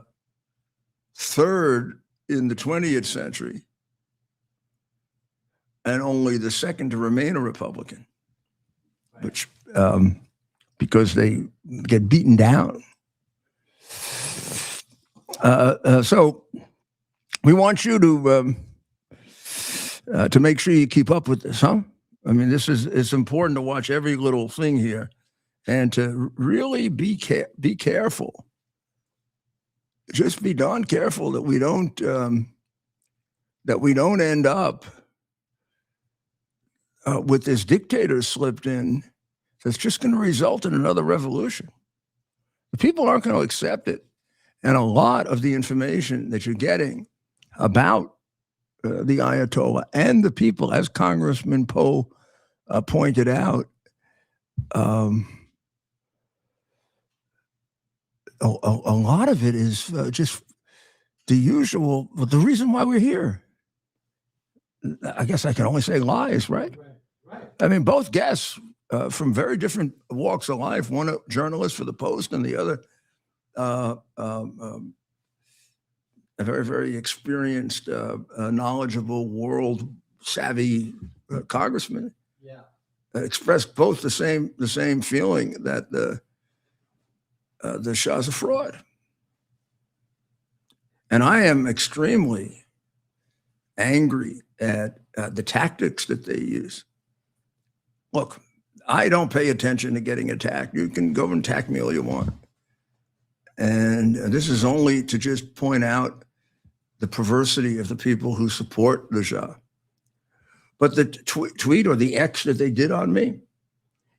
3rd in the 20th century and only the 2nd to remain a Republican, which because they get beaten down. So we want you to make sure you keep up with this, huh? I mean, it's important to watch every little thing here and to really be careful. Just be darn careful that we don't end up with this dictator slipped in that's just going to result in another revolution. The people aren't going to accept it. And a lot of the information that you're getting about the Ayatollah and the people, as Congressman Poe pointed out, a lot of it is just the usual, the reason why we're here. I guess I can only say lies, right? I mean, both guests from very different walks of life, one a journalist for the Post and the other a very, very experienced, knowledgeable, world-savvy congressman, expressed both the same feeling that the Shah's a fraud. And I am extremely angry at the tactics that they use. Look, I don't pay attention to getting attacked. You can go and attack me all you want. And this is only to just point out the perversity of the people who support the Shah. But the tweet or the X that they did on me,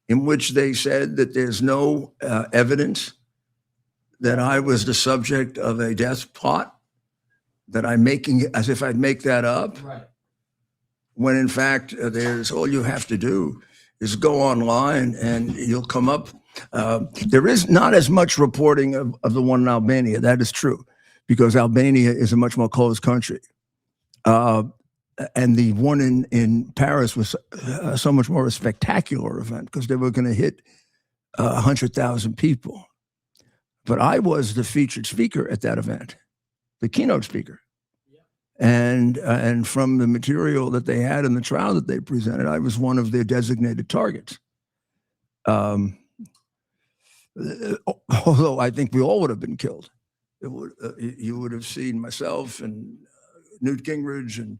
in which they said that there's no evidence that I was the subject of a death plot, that I'm making it as if I'd make that up, Right. when in fact there's all you have to do is go online and you'll come up. There is not as much reporting of the one in Albania. That is true, because Albania is a much more closed country. And the one in Paris was so much more a spectacular event because they were going to hit 100,000 people. But I was the featured speaker at that event, the keynote speaker. And from the material that they had in the trial that they presented, I was one of their designated targets. Although I think we all would have been killed. You would have seen myself and Newt Gingrich and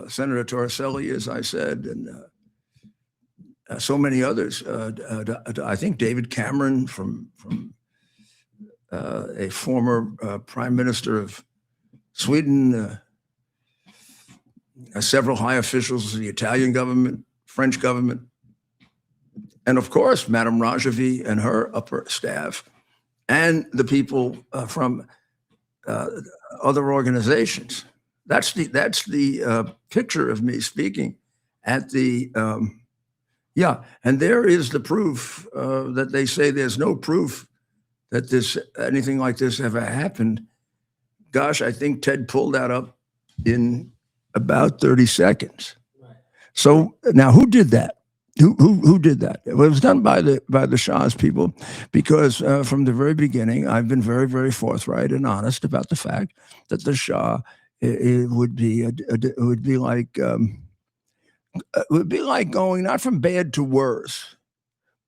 Senator Torricelli, as I said, and so many others. I think David Cameron from a former prime minister of Sweden, several high officials of the Italian government, French government, and of course, Madame Rajavi and her upper staff, and the people from other organizations. That's the picture of me speaking at the and there is the proof that they say there's no proof that anything like this ever happened. Gosh, I think Ted pulled that up in about 30 seconds. Right. So now, who did that? Who did that? It was done by the Shah's people, because from the very beginning, I've been very, very forthright and honest about the fact that the Shah it would be like going not from bad to worse,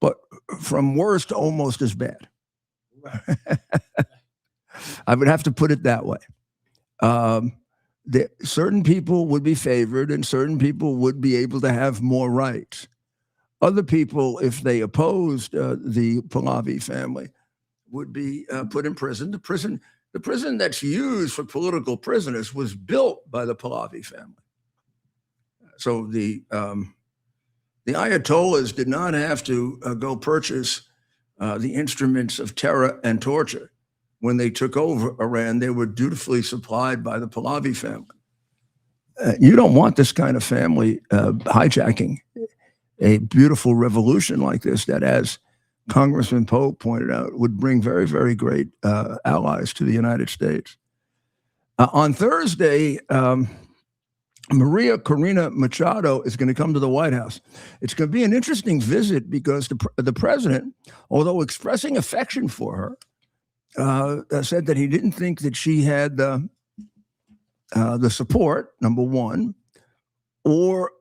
but from worse to almost as bad. I would have to put it that way. Certain people would be favored, and certain people would be able to have more rights. Other people, if they opposed the Pahlavi family, would be put in prison. The prison that's used for political prisoners was built by the Pahlavi family. So the Ayatollahs did not have to go purchase the instruments of terror and torture. When they took over Iran, they were dutifully supplied by the Pahlavi family. You don't want this kind of family hijacking a beautiful revolution like this that, as Congressman Pope pointed out, would bring very, very great allies to the United States. On Thursday, Maria Corina Machado is going to come to the White House. It's going to be an interesting visit because the president, although expressing affection for her, said that he didn't think that she had the support, number one, or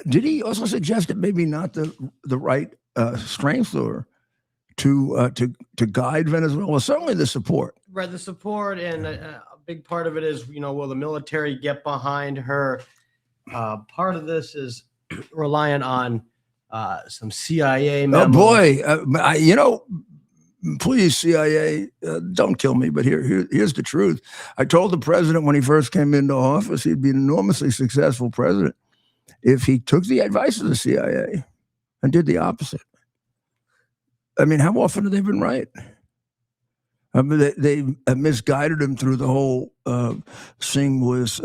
did he also suggest that maybe not the right strength or to guide Venezuela? Certainly the support. Right, the support, and a big part of it is, will the military get behind her? Part of this is reliant on some CIA memos. Oh boy, please, CIA, don't kill me, but here's the truth. I told the president when he first came into office he'd be an enormously successful president if he took the advice of the CIA and did the opposite. I mean, how often have they been right? I mean, they misguided him through the whole thing with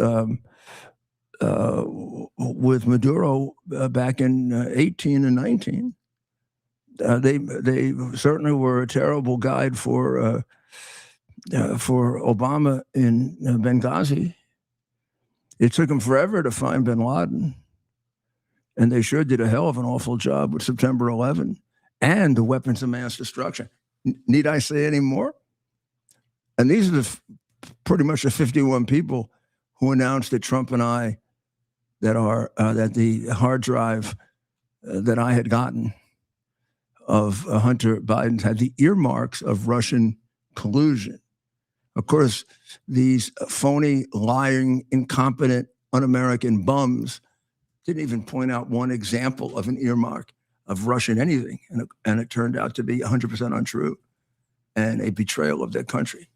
Maduro back in 18 and 19. They certainly were a terrible guide for Obama in Benghazi. It took them forever to find bin Laden, and they sure did a hell of an awful job with September 11 and the weapons of mass destruction. Need I say any more? And these are pretty much the 51 people who announced that Trump and I, that the hard drive that I had gotten of Hunter Biden had the earmarks of Russian collusion. Of course, these phony, lying, incompetent, un-American bums didn't even point out one example of an earmark of Russian anything. And it turned out to be 100% untrue and a betrayal of their country,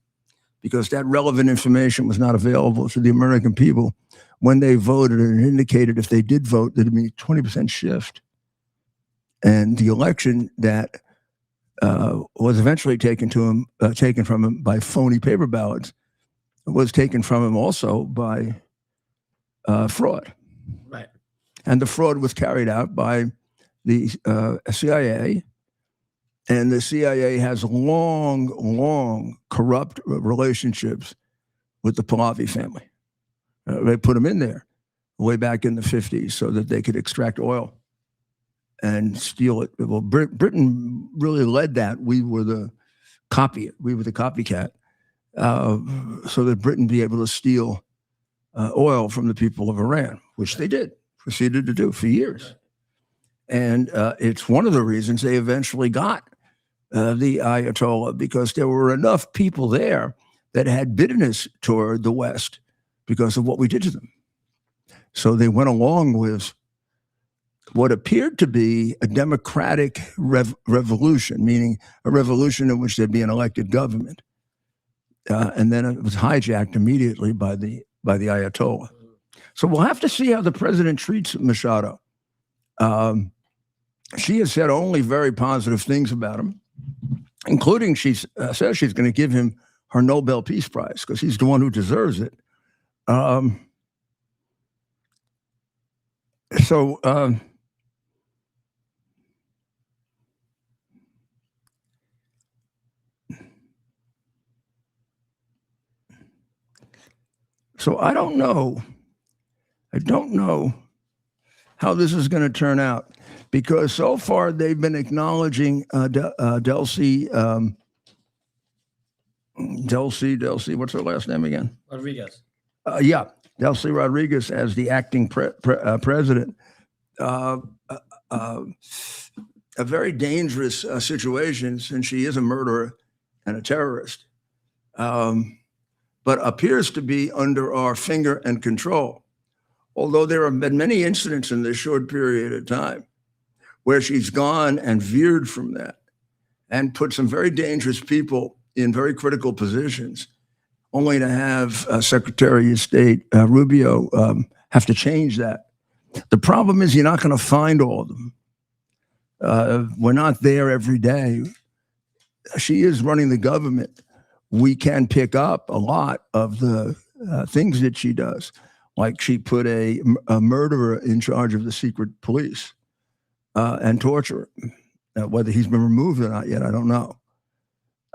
because that relevant information was not available to the American people when they voted, and it indicated if they did vote, there'd be a 20% shift. And the election that was eventually taken from him by phony paper ballots was taken from him also by fraud. Right. And the fraud was carried out by the CIA. And the CIA has long corrupt relationships with the Pahlavi family. They put them in there way back in the 50s so that they could extract oil and steal it. Well, Britain really led that. We were the copycat, so that Britain be able to steal oil from the people of Iran, which they proceeded to do for years. And it's one of the reasons they eventually got the Ayatollah, because there were enough people there that had bitterness toward the West because of what we did to them. So they went along with what appeared to be a democratic revolution, meaning a revolution in which there'd be an elected government. And then it was hijacked immediately by the Ayatollah. So we'll have to see how the president treats Machado. She has said only very positive things about him, including she says she's going to give him her Nobel Peace Prize because he's the one who deserves it. So I don't know. I don't know how this is going to turn out, because so far they've been acknowledging Delcy, what's her last name again? Rodriguez. Delcy Rodriguez as the acting president. A very dangerous situation, since she is a murderer and a terrorist, but appears to be under our finger and control. Although there have been many incidents in this short period of time where she's gone and veered from that and put some very dangerous people in very critical positions, only to have Secretary of State Rubio have to change that. The problem is you're not going to find all of them. We're not there every day. She is running the government. We can pick up a lot of the things that she does. Like she put a murderer in charge of the secret police and torture him. Whether he's been removed or not yet, I don't know.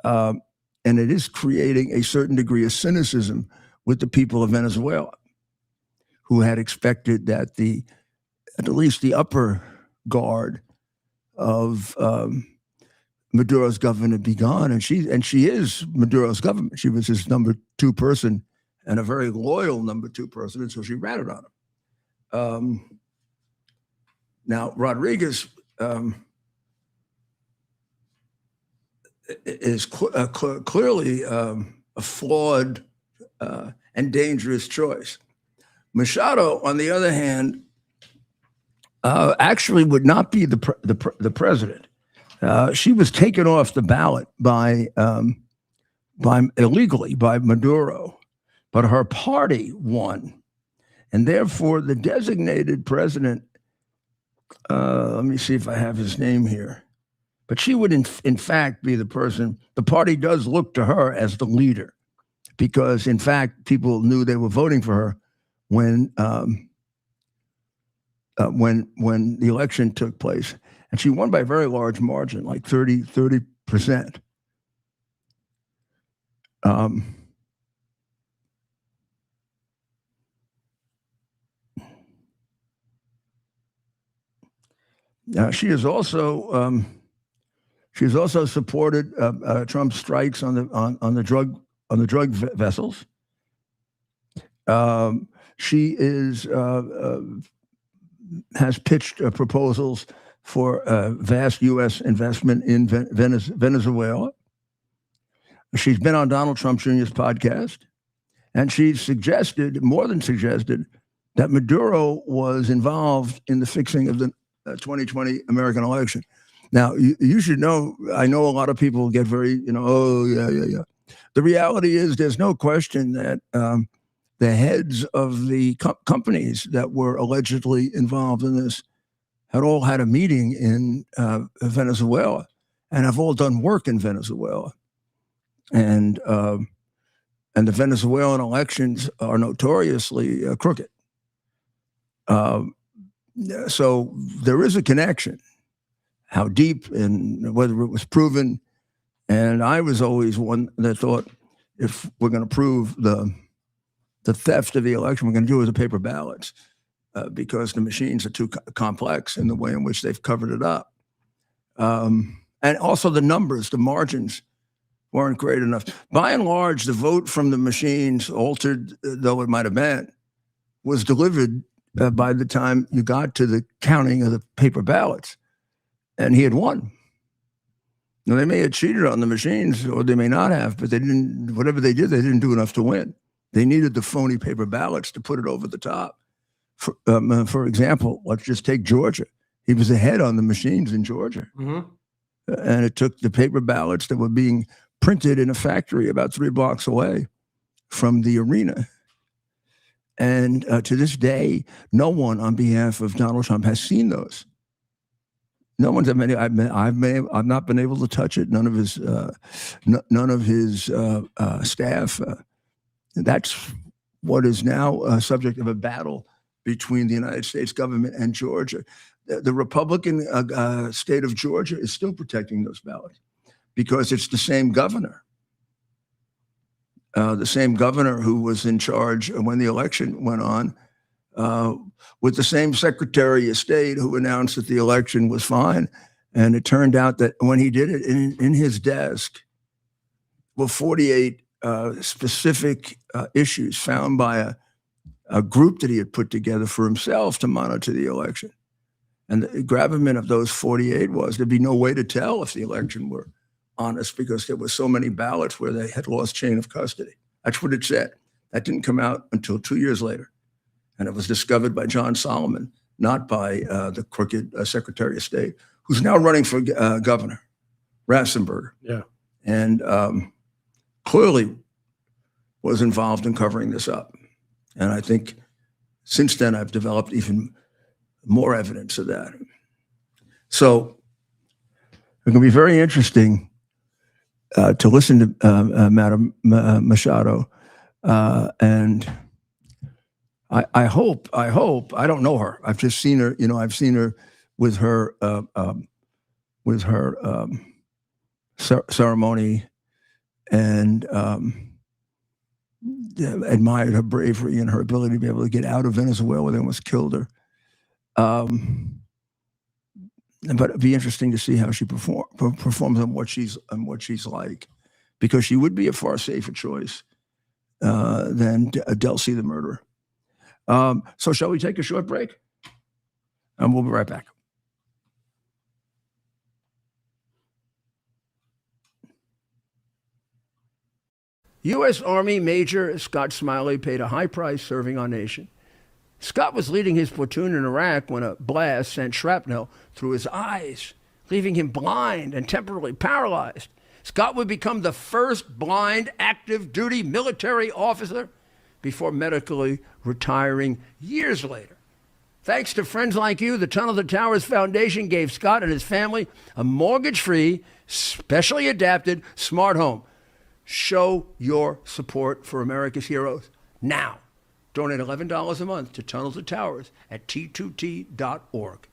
And it is creating a certain degree of cynicism with the people of Venezuela, who had expected that at least the upper guard of Maduro's government be gone. And she is Maduro's government. She was his number 2 person, and a very loyal number 2 person, and so she ratted on him. Now, Rodriguez is clearly a flawed and dangerous choice. Machado, on the other hand, actually would not be the president. She was taken off the ballot illegally by Maduro. But her party won, and therefore the designated president, let me see if I have his name here, but she would in fact be the person. The party does look to her as the leader, because in fact people knew they were voting for her when the election took place, and she won by a very large margin, like 30%. She has also supported Trump's strikes on the drug vessels. She has pitched proposals for vast U.S. investment in Venezuela. She's been on Donald Trump Jr.'s podcast, and she's more than suggested, that Maduro was involved in the fixing of the 2020 American election. Now, you should know, I know a lot of people get very, oh, yeah. The reality is there's no question that the heads of the companies that were allegedly involved in this had all had a meeting in Venezuela and have all done work in Venezuela. And the Venezuelan elections are notoriously crooked. So there is a connection. How deep and whether it was proven. And I was always one that thought, if we're going to prove the theft of the election, we're going to do it with the paper ballots, because the machines are too complex in the way in which they've covered it up. And also the numbers, the margins weren't great enough. By and large, the vote from the machines, altered though it might have been, was delivered by the time you got to the counting of the paper ballots. And he had won. Now, they may have cheated on the machines, or they may not have, but they didn't. Whatever they did, they didn't do enough to win. They needed the phony paper ballots to put it over the top. For example, let's just take Georgia. He was ahead on the machines in Georgia. Mm-hmm. And it took the paper ballots that were being printed in a factory about 3 blocks away from the arena. And to this day, no one on behalf of Donald Trump has seen those. No one's. I've not been able to touch it. None of his staff. That's what is now a subject of a battle between the United States government and Georgia. The Republican state of Georgia is still protecting those ballots because it's the same governor. The same governor who was in charge when the election went on, with the same Secretary of State who announced that the election was fine. And it turned out that when he did it, in his desk were 48 specific issues found by a group that he had put together for himself to monitor the election. And the gravamen of those 48 was there'd be no way to tell if the election were honest because there were so many ballots where they had lost chain of custody. That's what it said. That didn't come out until 2 years later. And it was discovered by John Solomon, not by the crooked Secretary of State, who's now running for governor, Ratzenberger. Yeah. And clearly was involved in covering this up. And I think since then I've developed even more evidence of that. So it can be very interesting to listen to Madam Machado, and I hope, I don't know her. I've just seen her, I've seen her with her ceremony and admired her bravery and her ability to be able to get out of Venezuela where they almost killed her. But it'd be interesting to see how she performs and what she's like, because she would be a far safer choice than Delcy the murderer. So shall we take a short break? And we'll be right back. U.S. Army Major Scott Smiley paid a high price serving our nation. Scott was leading his platoon in Iraq when a blast sent shrapnel through his eyes, leaving him blind and temporarily paralyzed. Scott would become the first blind active duty military officer before medically retiring years later. Thanks to friends like you, the Tunnel to Towers Foundation gave Scott and his family a mortgage-free, specially adapted smart home. Show your support for America's heroes now. Donate $11 a month to Tunnel to Towers at T2T.org.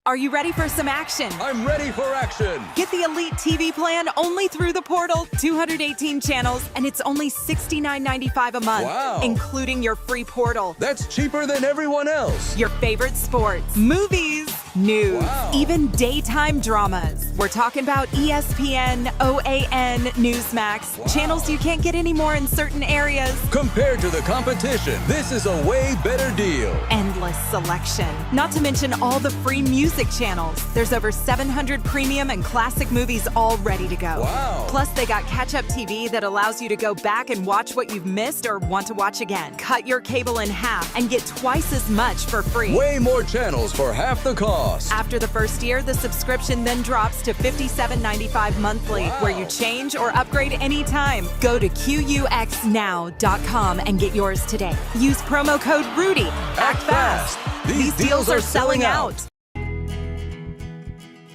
Are you ready for some action? I'm ready for action. Get the Elite TV plan only through the portal. 218 channels, and it's only $69.95 a month, Wow. including your free portal. That's cheaper than everyone else. Your favorite sports, movies, news, Wow. even daytime dramas. We're talking about ESPN, OAN, Newsmax, Wow. channels you can't get anymore in certain areas. Compared to the competition, this is a way better deal. Endless selection. Not to mention all the free music channels. There's over 700 premium and classic movies all ready to go. Wow. Plus, they got catch-up TV that allows you to go back and watch what you've missed or want to watch again. Cut your cable in half and get twice as much for free. Way more channels for half the cost. After the first year, the subscription then drops to $57.95 monthly, Wow. where you change or upgrade anytime. Go to QUXNow.com and get yours today. Use promo code RUDY. Act fast. These deals are selling out.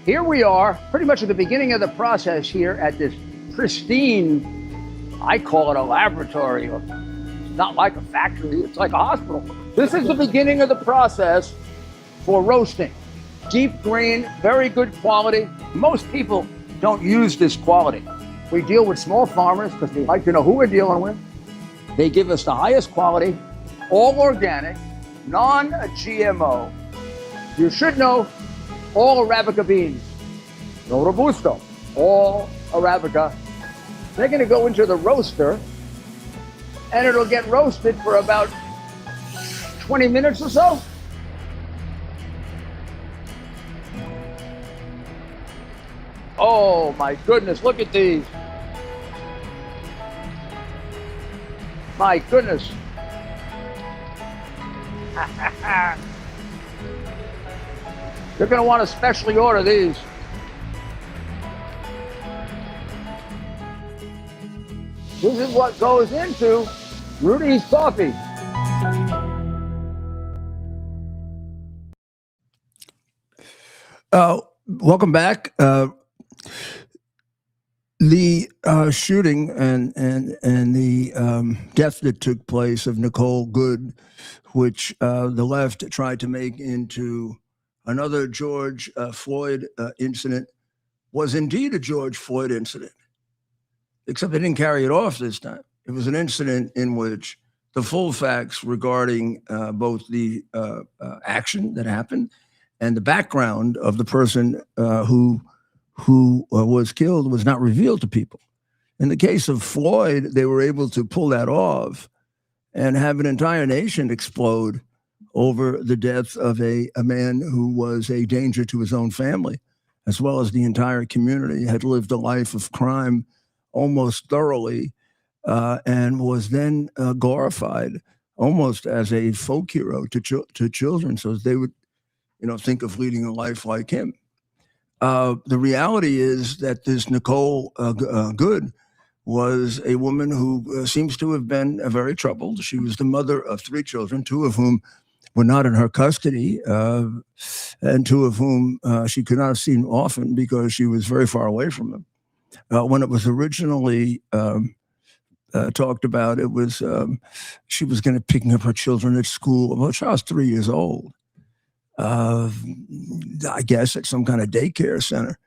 Here we are, pretty much at the beginning of the process here at this pristine, I call it a laboratory. It's not like a factory, it's like a hospital. This is the beginning of the process for roasting. Deep grain, very good quality. Most people don't use this quality. We deal with small farmers because they like to know who we're dealing with. They give us the highest quality, all organic, non-GMO. You should know all Arabica beans, no Robusto, all Arabica. They're going to go into the roaster, and it'll get roasted for about 20 minutes or so. Oh my goodness, look at these. My goodness. You're going to want to specially order these. This is what goes into Rudy's coffee. Welcome back. The shooting and the death that took place of Nicole Good, which the left tried to make into another George Floyd incident, was indeed a George Floyd incident, except they didn't carry it off this time. It was an incident in which the full facts regarding both the action that happened and the background of the person who was killed was not revealed to people. In the case of Floyd, they were able to pull that off and have an entire nation explode over the death of a man who was a danger to his own family, as well as the entire community, had lived a life of crime almost thoroughly, and was then glorified almost as a folk hero to children, so they would, think of leading a life like him. The reality is that this Nicole Good was a woman who seems to have been very troubled. She was the mother of 3 children, 2 of whom were not in her custody, and 2 of whom she could not have seen often because she was very far away from them. When it was originally talked about, it was she was going to picking up her children at school. Well, she was 3 years old. I guess at some kind of daycare center.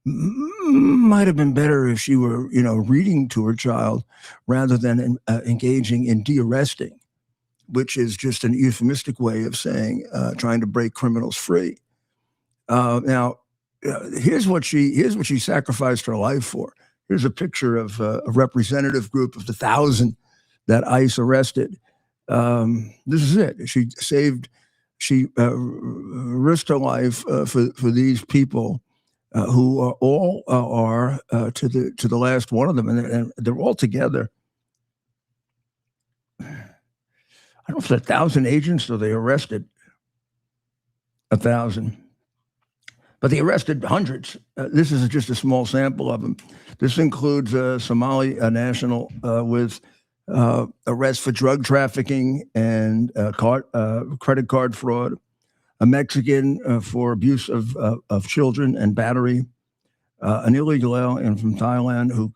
Might have been better if she were, reading to her child rather than engaging in de-arresting, which is just an euphemistic way of saying trying to break criminals free. Now, here's what she sacrificed her life for. Here's a picture of a representative group of the 1,000 that ICE arrested. This is it. She risked her life for these people who are all to the last one of them, and they're all together. I don't know if it's 1,000 agents or they arrested 1,000, but they arrested hundreds. This is just a small sample of them. This includes a Somali national with arrest for drug trafficking and credit card fraud, a Mexican for abuse of children and battery, an illegal alien from Thailand who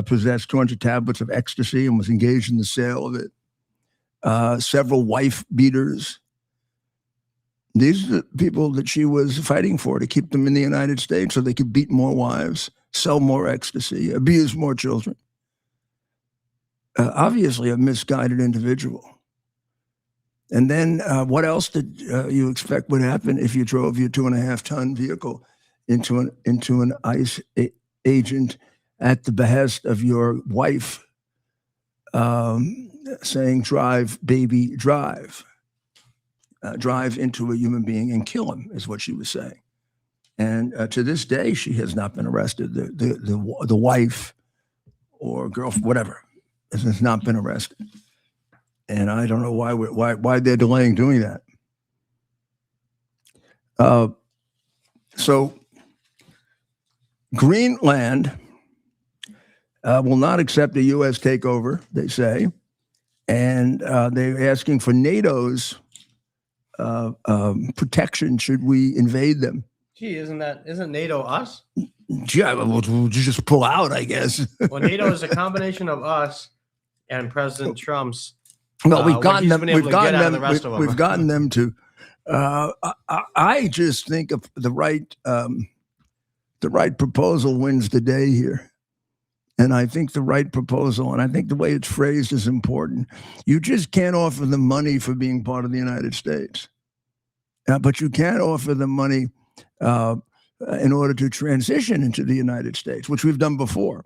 possessed 200 tablets of ecstasy and was engaged in the sale of it, several wife beaters. These are the people that she was fighting for to keep them in the United States so they could beat more wives, sell more ecstasy, abuse more children. Obviously a misguided individual. And then what else did you expect would happen if you drove your 2.5-ton vehicle into an ICE agent at the behest of your wife, saying, "Drive, baby, drive. Drive into a human being and kill him," is what she was saying. And to this day, she has not been arrested. The wife or girlfriend, whatever, has not been arrested. And I don't know why they're delaying doing that. So Greenland will not accept a U.S. takeover, they say, and they're asking for NATO's protection should we invade them. Gee, isn't NATO us? Yeah, we'll just pull out, I guess. Well, NATO is a combination of us and President Trump's. Well, we've gotten them. We've gotten them to. I just think of the right proposal wins the day here, and I think the right proposal, and I think the way it's phrased is important. You just can't offer them money for being part of the United States, but you can offer them money in order to transition into the United States, which we've done before.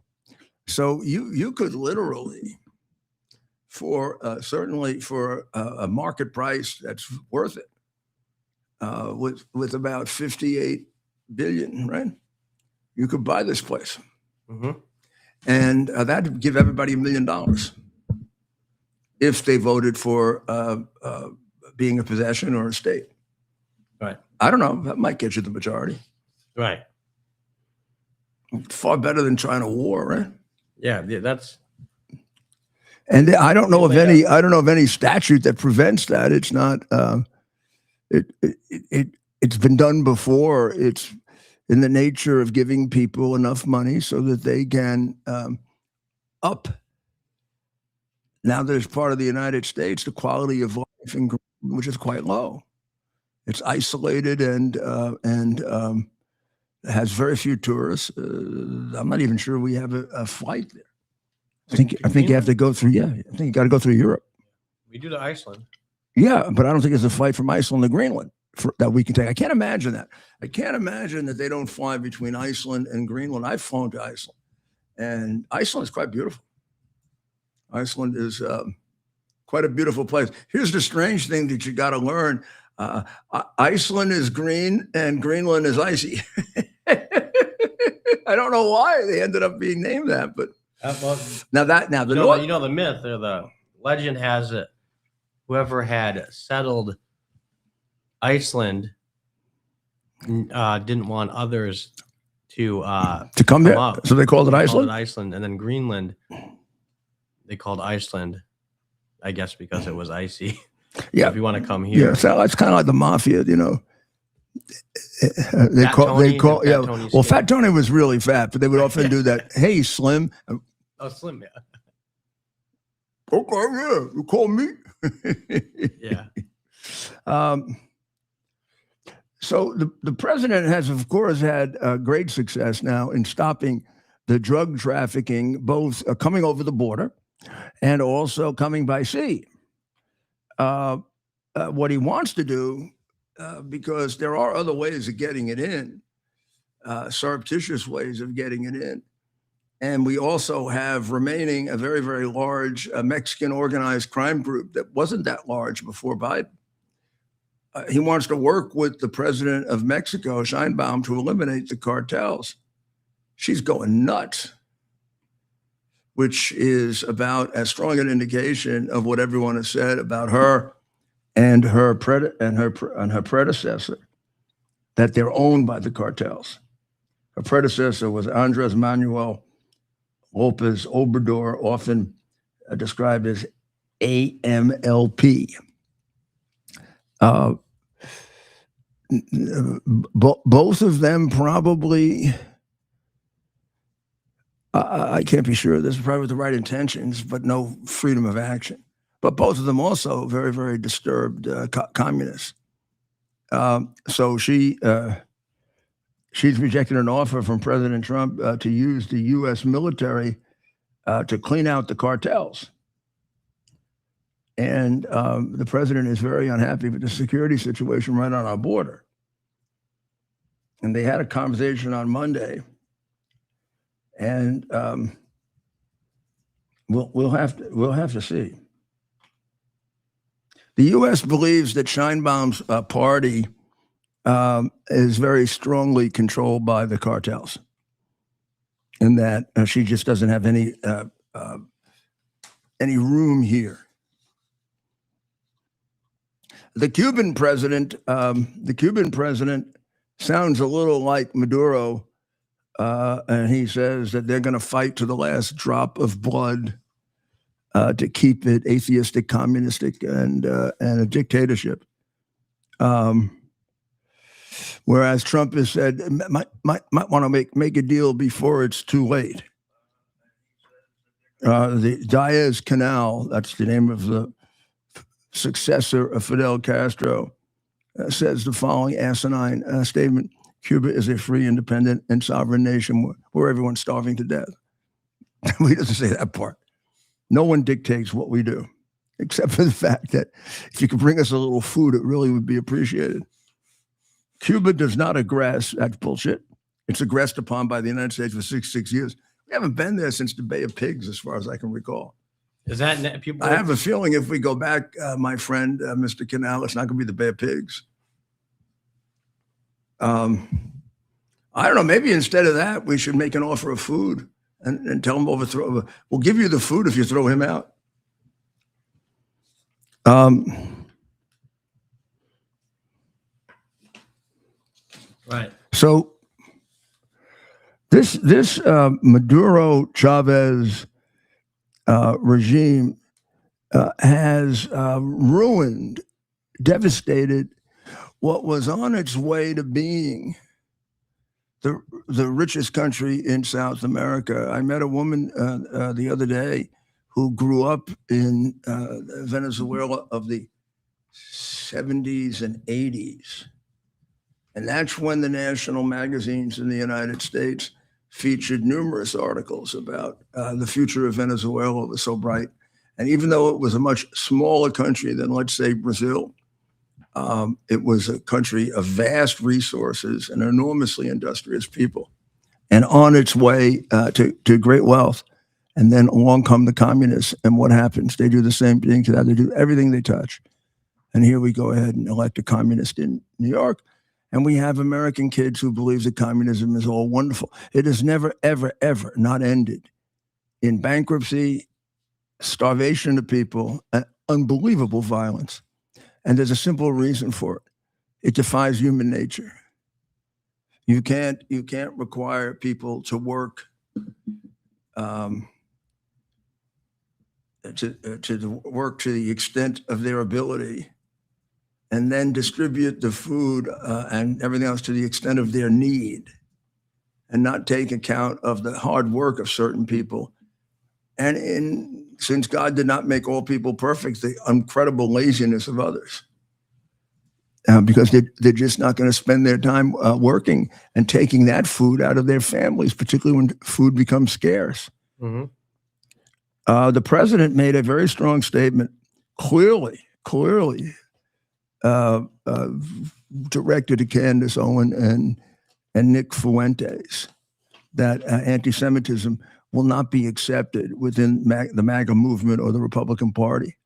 So you could literally, certainly for a market price that's worth it, with about 58 billion, right? You could buy this place, and that'd give everybody $1 million if they voted for being a possession or a state. Right. I don't know. That might get you the majority. Right. Far better than trying to war, right? Yeah, that's. And I don't know of any statute that prevents that. It's not. It's been done before. in the nature of giving people enough money so that they can up. Now there's part of the United States, the quality of life in Greenland, which is quite low. It's isolated and has very few tourists. I'm not even sure we have a flight there. I think you have to go through. Yeah, I think you got to go through Europe. We do to Iceland. Yeah, but I don't think there's a flight from Iceland to Greenland that we can take. I can't imagine that. I can't imagine that they don't fly between Iceland and Greenland. I've flown to Iceland, and Iceland is quite beautiful. Iceland is quite a beautiful place. Here's the strange thing that you got to learn. Iceland is green and Greenland is icy. I don't know why they ended up being named that, but the myth or the legend has it, whoever had settled Iceland didn't want others to come there, up. So they called it Iceland. And then Greenland, they called Iceland, I guess, because it was icy. Yeah, so if you want to come here, yeah. So it's kind of like the mafia, you know. Fat Tony was really fat, but they would often do that. Hey, Slim. Oh, Slim, yeah. Okay, yeah, you call me. Yeah. So the president has, of course, had great success now in stopping the drug trafficking, both coming over the border and also coming by sea. What he wants to do, because there are other ways of getting it in, surreptitious ways of getting it in. And we also have remaining a very, very large Mexican organized crime group that wasn't that large before Biden. He wants to work with the president of Mexico, Sheinbaum, to eliminate the cartels. She's going nuts, which is about as strong an indication of what everyone has said about her and her predecessor, that they're owned by the cartels. Her predecessor was Andres Manuel Lopez Obrador, often described as AMLP. Both of them probably, I can't be sure, this is probably with the right intentions, but no freedom of action. But both of them also very, very disturbed communists. So she's rejected an offer from President Trump to use the U.S. military to clean out the cartels. And the president is very unhappy with the security situation right on our border. And they had a conversation on Monday, and we'll have to see. The U.S. believes that Sheinbaum's party is very strongly controlled by the cartels, and that she just doesn't have any room here. The Cuban president sounds a little like Maduro, and he says that they're going to fight to the last drop of blood to keep it atheistic, communistic, and a dictatorship. Whereas Trump has said might want to make a deal before it's too late. The Diaz Canal, that's the name of the successor of Fidel Castro, says the following asinine statement: Cuba is a free, independent, and sovereign nation where everyone's starving to death. He doesn't say that part. No one dictates what we do, except for the fact that if you could bring us a little food, it really would be appreciated. Cuba does not aggress. That's bullshit. It's aggressed upon by the United States for 66 years. We haven't been there since the Bay of Pigs, as far as I can recall. Is that people? I have a feeling if we go back, my friend, Mr. Canal, it's not going to be the Bay of Pigs. I don't know. Maybe instead of that, we should make an offer of food and tell him overthrow. We'll give you the food if you throw him out. Right. So this Maduro Chavez regime has ruined, devastated what was on its way to being the richest country in South America. I met a woman the other day who grew up in Venezuela of the 70s and 80s. And that's when the national magazines in the United States featured numerous articles about the future of Venezuela was so bright. And even though it was a much smaller country than, let's say, Brazil, it was a country of vast resources and enormously industrious people, and on its way to great wealth. And then along come the communists, and what happens? They do the same thing to that. They do everything they touch. And here we go ahead and elect a communist in New York, and we have American kids who believe that communism is all wonderful. It has never, ever, ever not ended in bankruptcy, starvation of people, and unbelievable violence. And there's a simple reason for it. It defies human nature. You can't require people to work to work to the extent of their ability, and then distribute the food and everything else to the extent of their need, and not take account of the hard work of certain people. And since God did not make all people perfect, the incredible laziness of others. Because they're just not going to spend their time working and taking that food out of their families, particularly when food becomes scarce. Mm-hmm. The president made a very strong statement, clearly directed to Candace Owen and Nick Fuentes, that anti-Semitism will not be accepted within the MAGA movement or the Republican Party.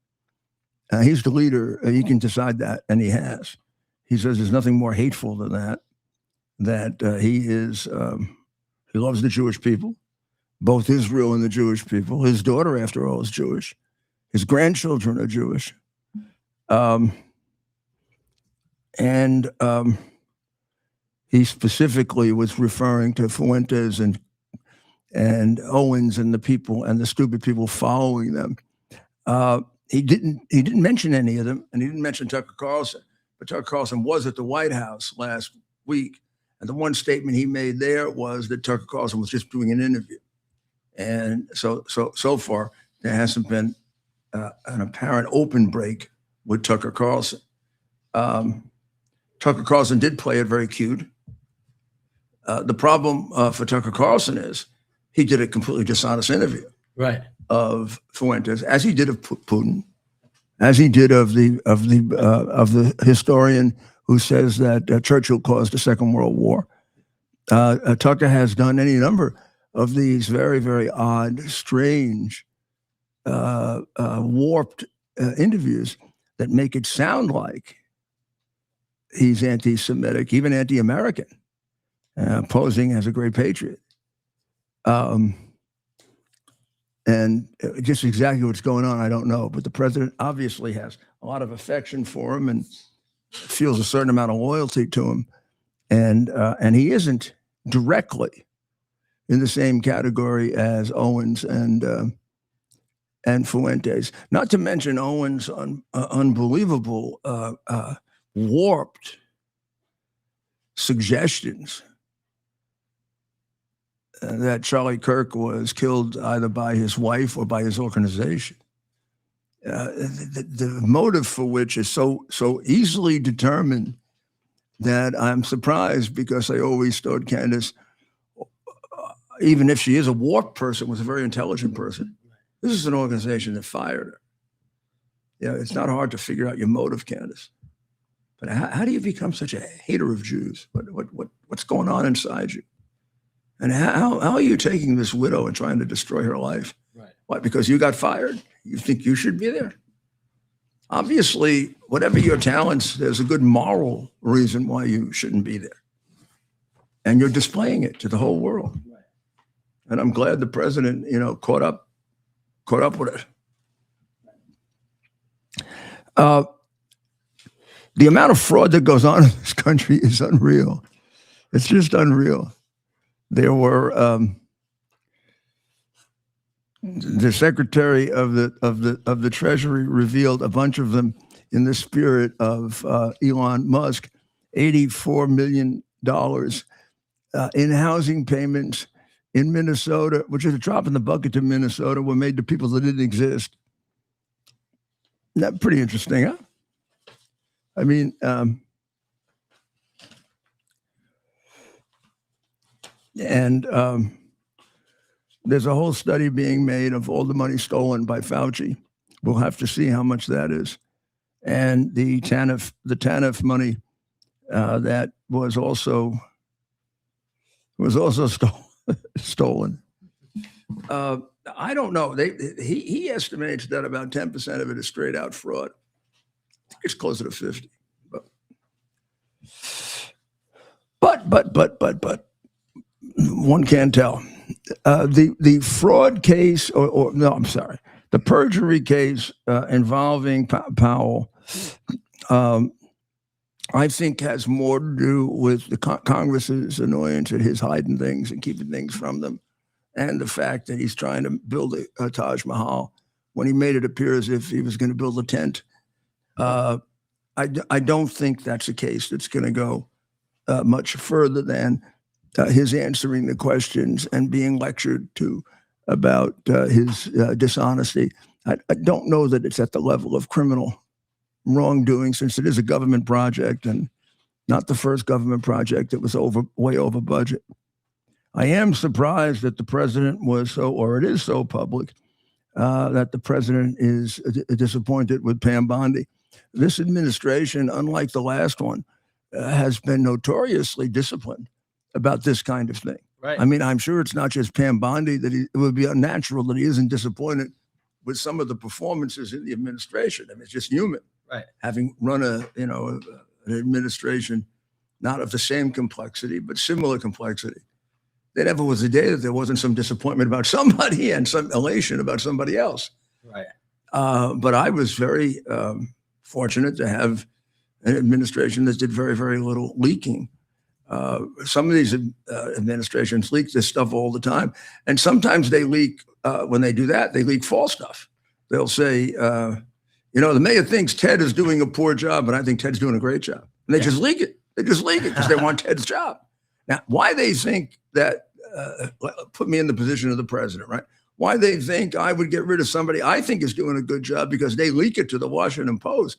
He's the leader. He can decide that, and he has. He says there's nothing more hateful than that he loves the Jewish people, both Israel and the Jewish people. His daughter, after all, is Jewish. His grandchildren are Jewish. He specifically was referring to Fuentes and Owens and the people and the stupid people following them. He didn't mention any of them, and he didn't mention Tucker Carlson. But Tucker Carlson was at the White House last week, and the one statement he made there was that Tucker Carlson was just doing an interview. And so far, there hasn't been an apparent open break with Tucker Carlson. Tucker Carlson did play it very cute. The problem for Tucker Carlson is he did a completely dishonest interview, Right, of Fuentes, as he did of Putin, as he did of the historian who says that Churchill caused the Second World War. Tucker has done any number of these very, very odd, strange, warped interviews that make it sound like he's anti-Semitic, even anti-American, posing as a great patriot. And just exactly what's going on, I don't know. But the president obviously has a lot of affection for him and feels a certain amount of loyalty to him. And he isn't directly in the same category as Owens and Fuentes. Not to mention Owens' unbelievable warped suggestions that Charlie Kirk was killed either by his wife or by his organization. The motive for which is so easily determined that I'm surprised, because I always thought Candace, even if she is a warped person, was a very intelligent person. This is an organization that fired her. Yeah, it's not hard to figure out your motive, Candace. But how do you become such a hater of Jews? What's going on inside you? And how are you taking this widow and trying to destroy her life? right. What, because you got fired? You think you should be there? Obviously, whatever your talents, there's a good moral reason why you shouldn't be there. And you're displaying it to the whole world. Right. And I'm glad the president, caught up with it. The amount of fraud that goes on in this country is unreal. It's just unreal. There were the Secretary of the Treasury revealed a bunch of them in the spirit of Elon Musk, $84 million in housing payments in Minnesota, which is a drop in the bucket to Minnesota, were made to people that didn't exist. Isn't that pretty interesting, huh? I mean, there's a whole study being made of all the money stolen by Fauci. We'll have to see how much that is. And the TANF money that was also stolen. I don't know. He estimates that about 10% of it is straight out fraud. I think it's closer to 50. But one can't tell. The fraud case, or no, I'm sorry, the perjury case involving Powell, I think has more to do with the Congress's annoyance at his hiding things and keeping things from them, and the fact that he's trying to build a Taj Mahal when he made it appear as if he was going to build a tent. I don't think that's a case that's going to go much further than his answering the questions and being lectured to about his dishonesty. I don't know that it's at the level of criminal wrongdoing, since it is a government project and not the first government project that was way over budget. I am surprised that the president was it is so public that the president is disappointed with Pam Bondi. This administration, unlike the last one, has been notoriously disciplined about this kind of thing. Right. I mean, I'm sure it's not just Pam Bondi it would be unnatural that he isn't disappointed with some of the performances in the administration. I mean, it's just human. Right. Having run an administration not of the same complexity, but similar complexity. There never was a day that there wasn't some disappointment about somebody and some elation about somebody else. Right. But I was very fortunate to have an administration that did very, very little leaking. Some of these administrations leak this stuff all the time. And sometimes they leak, when they do that, they leak false stuff. They'll say, the mayor thinks Ted is doing a poor job, but I think Ted's doing a great job. And they just leak it. They just leak it because they want Ted's job. Now, why they think that, put me in the position of the president, right? Why they think I would get rid of somebody I think is doing a good job because they leak it to the Washington Post.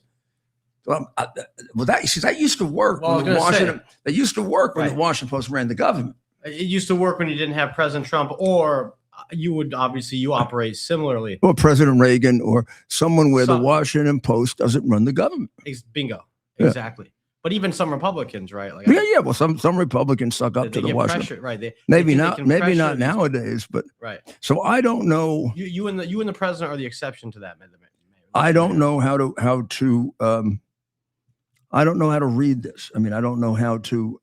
That used to work when the Washington. They used to work when the Washington Post ran the government. It used to work when you didn't have President Trump, or you operate similarly. Or President Reagan, or someone where the Washington Post doesn't run the government. Bingo, exactly. But even some Republicans, right? Like, Well, some Republicans suck up to the Washington. Pressure, right? Maybe not nowadays, but right. So I don't know. You and the president are the exception to that. I don't know how to. I don't know how to read this. I mean, I don't know how to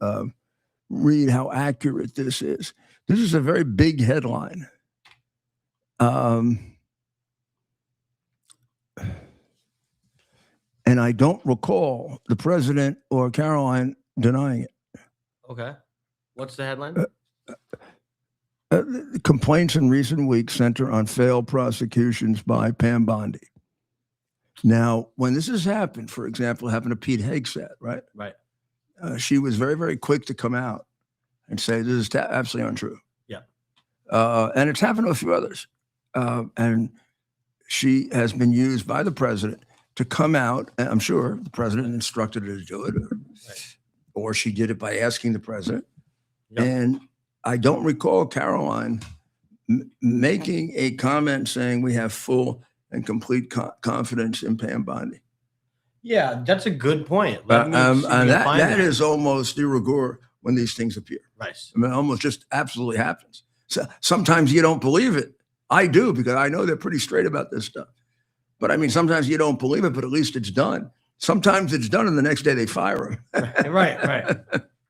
read how accurate this is. This is a very big headline. And I don't recall the president or Caroline denying it. Okay. What's the headline? Complaints in recent weeks center on failed prosecutions by Pam Bondi. Now, when this has happened, for example, happened to Pete Hegseth, right? Right. She was very, very quick to come out and say this is absolutely untrue. Yeah. And it's happened to a few others. And she has been used by the president to come out. And I'm sure the president instructed her to do it, or she did it by asking the president. Yep. And I don't recall Caroline making a comment saying we have full and complete confidence in Pam Bondi. Yeah, that's a good point. And that is almost de rigueur when these things appear. Right. I mean, it almost just absolutely happens. So sometimes you don't believe it. I do, because I know they're pretty straight about this stuff. But I mean, sometimes you don't believe it, but at least it's done. Sometimes it's done and the next day they fire him. Right.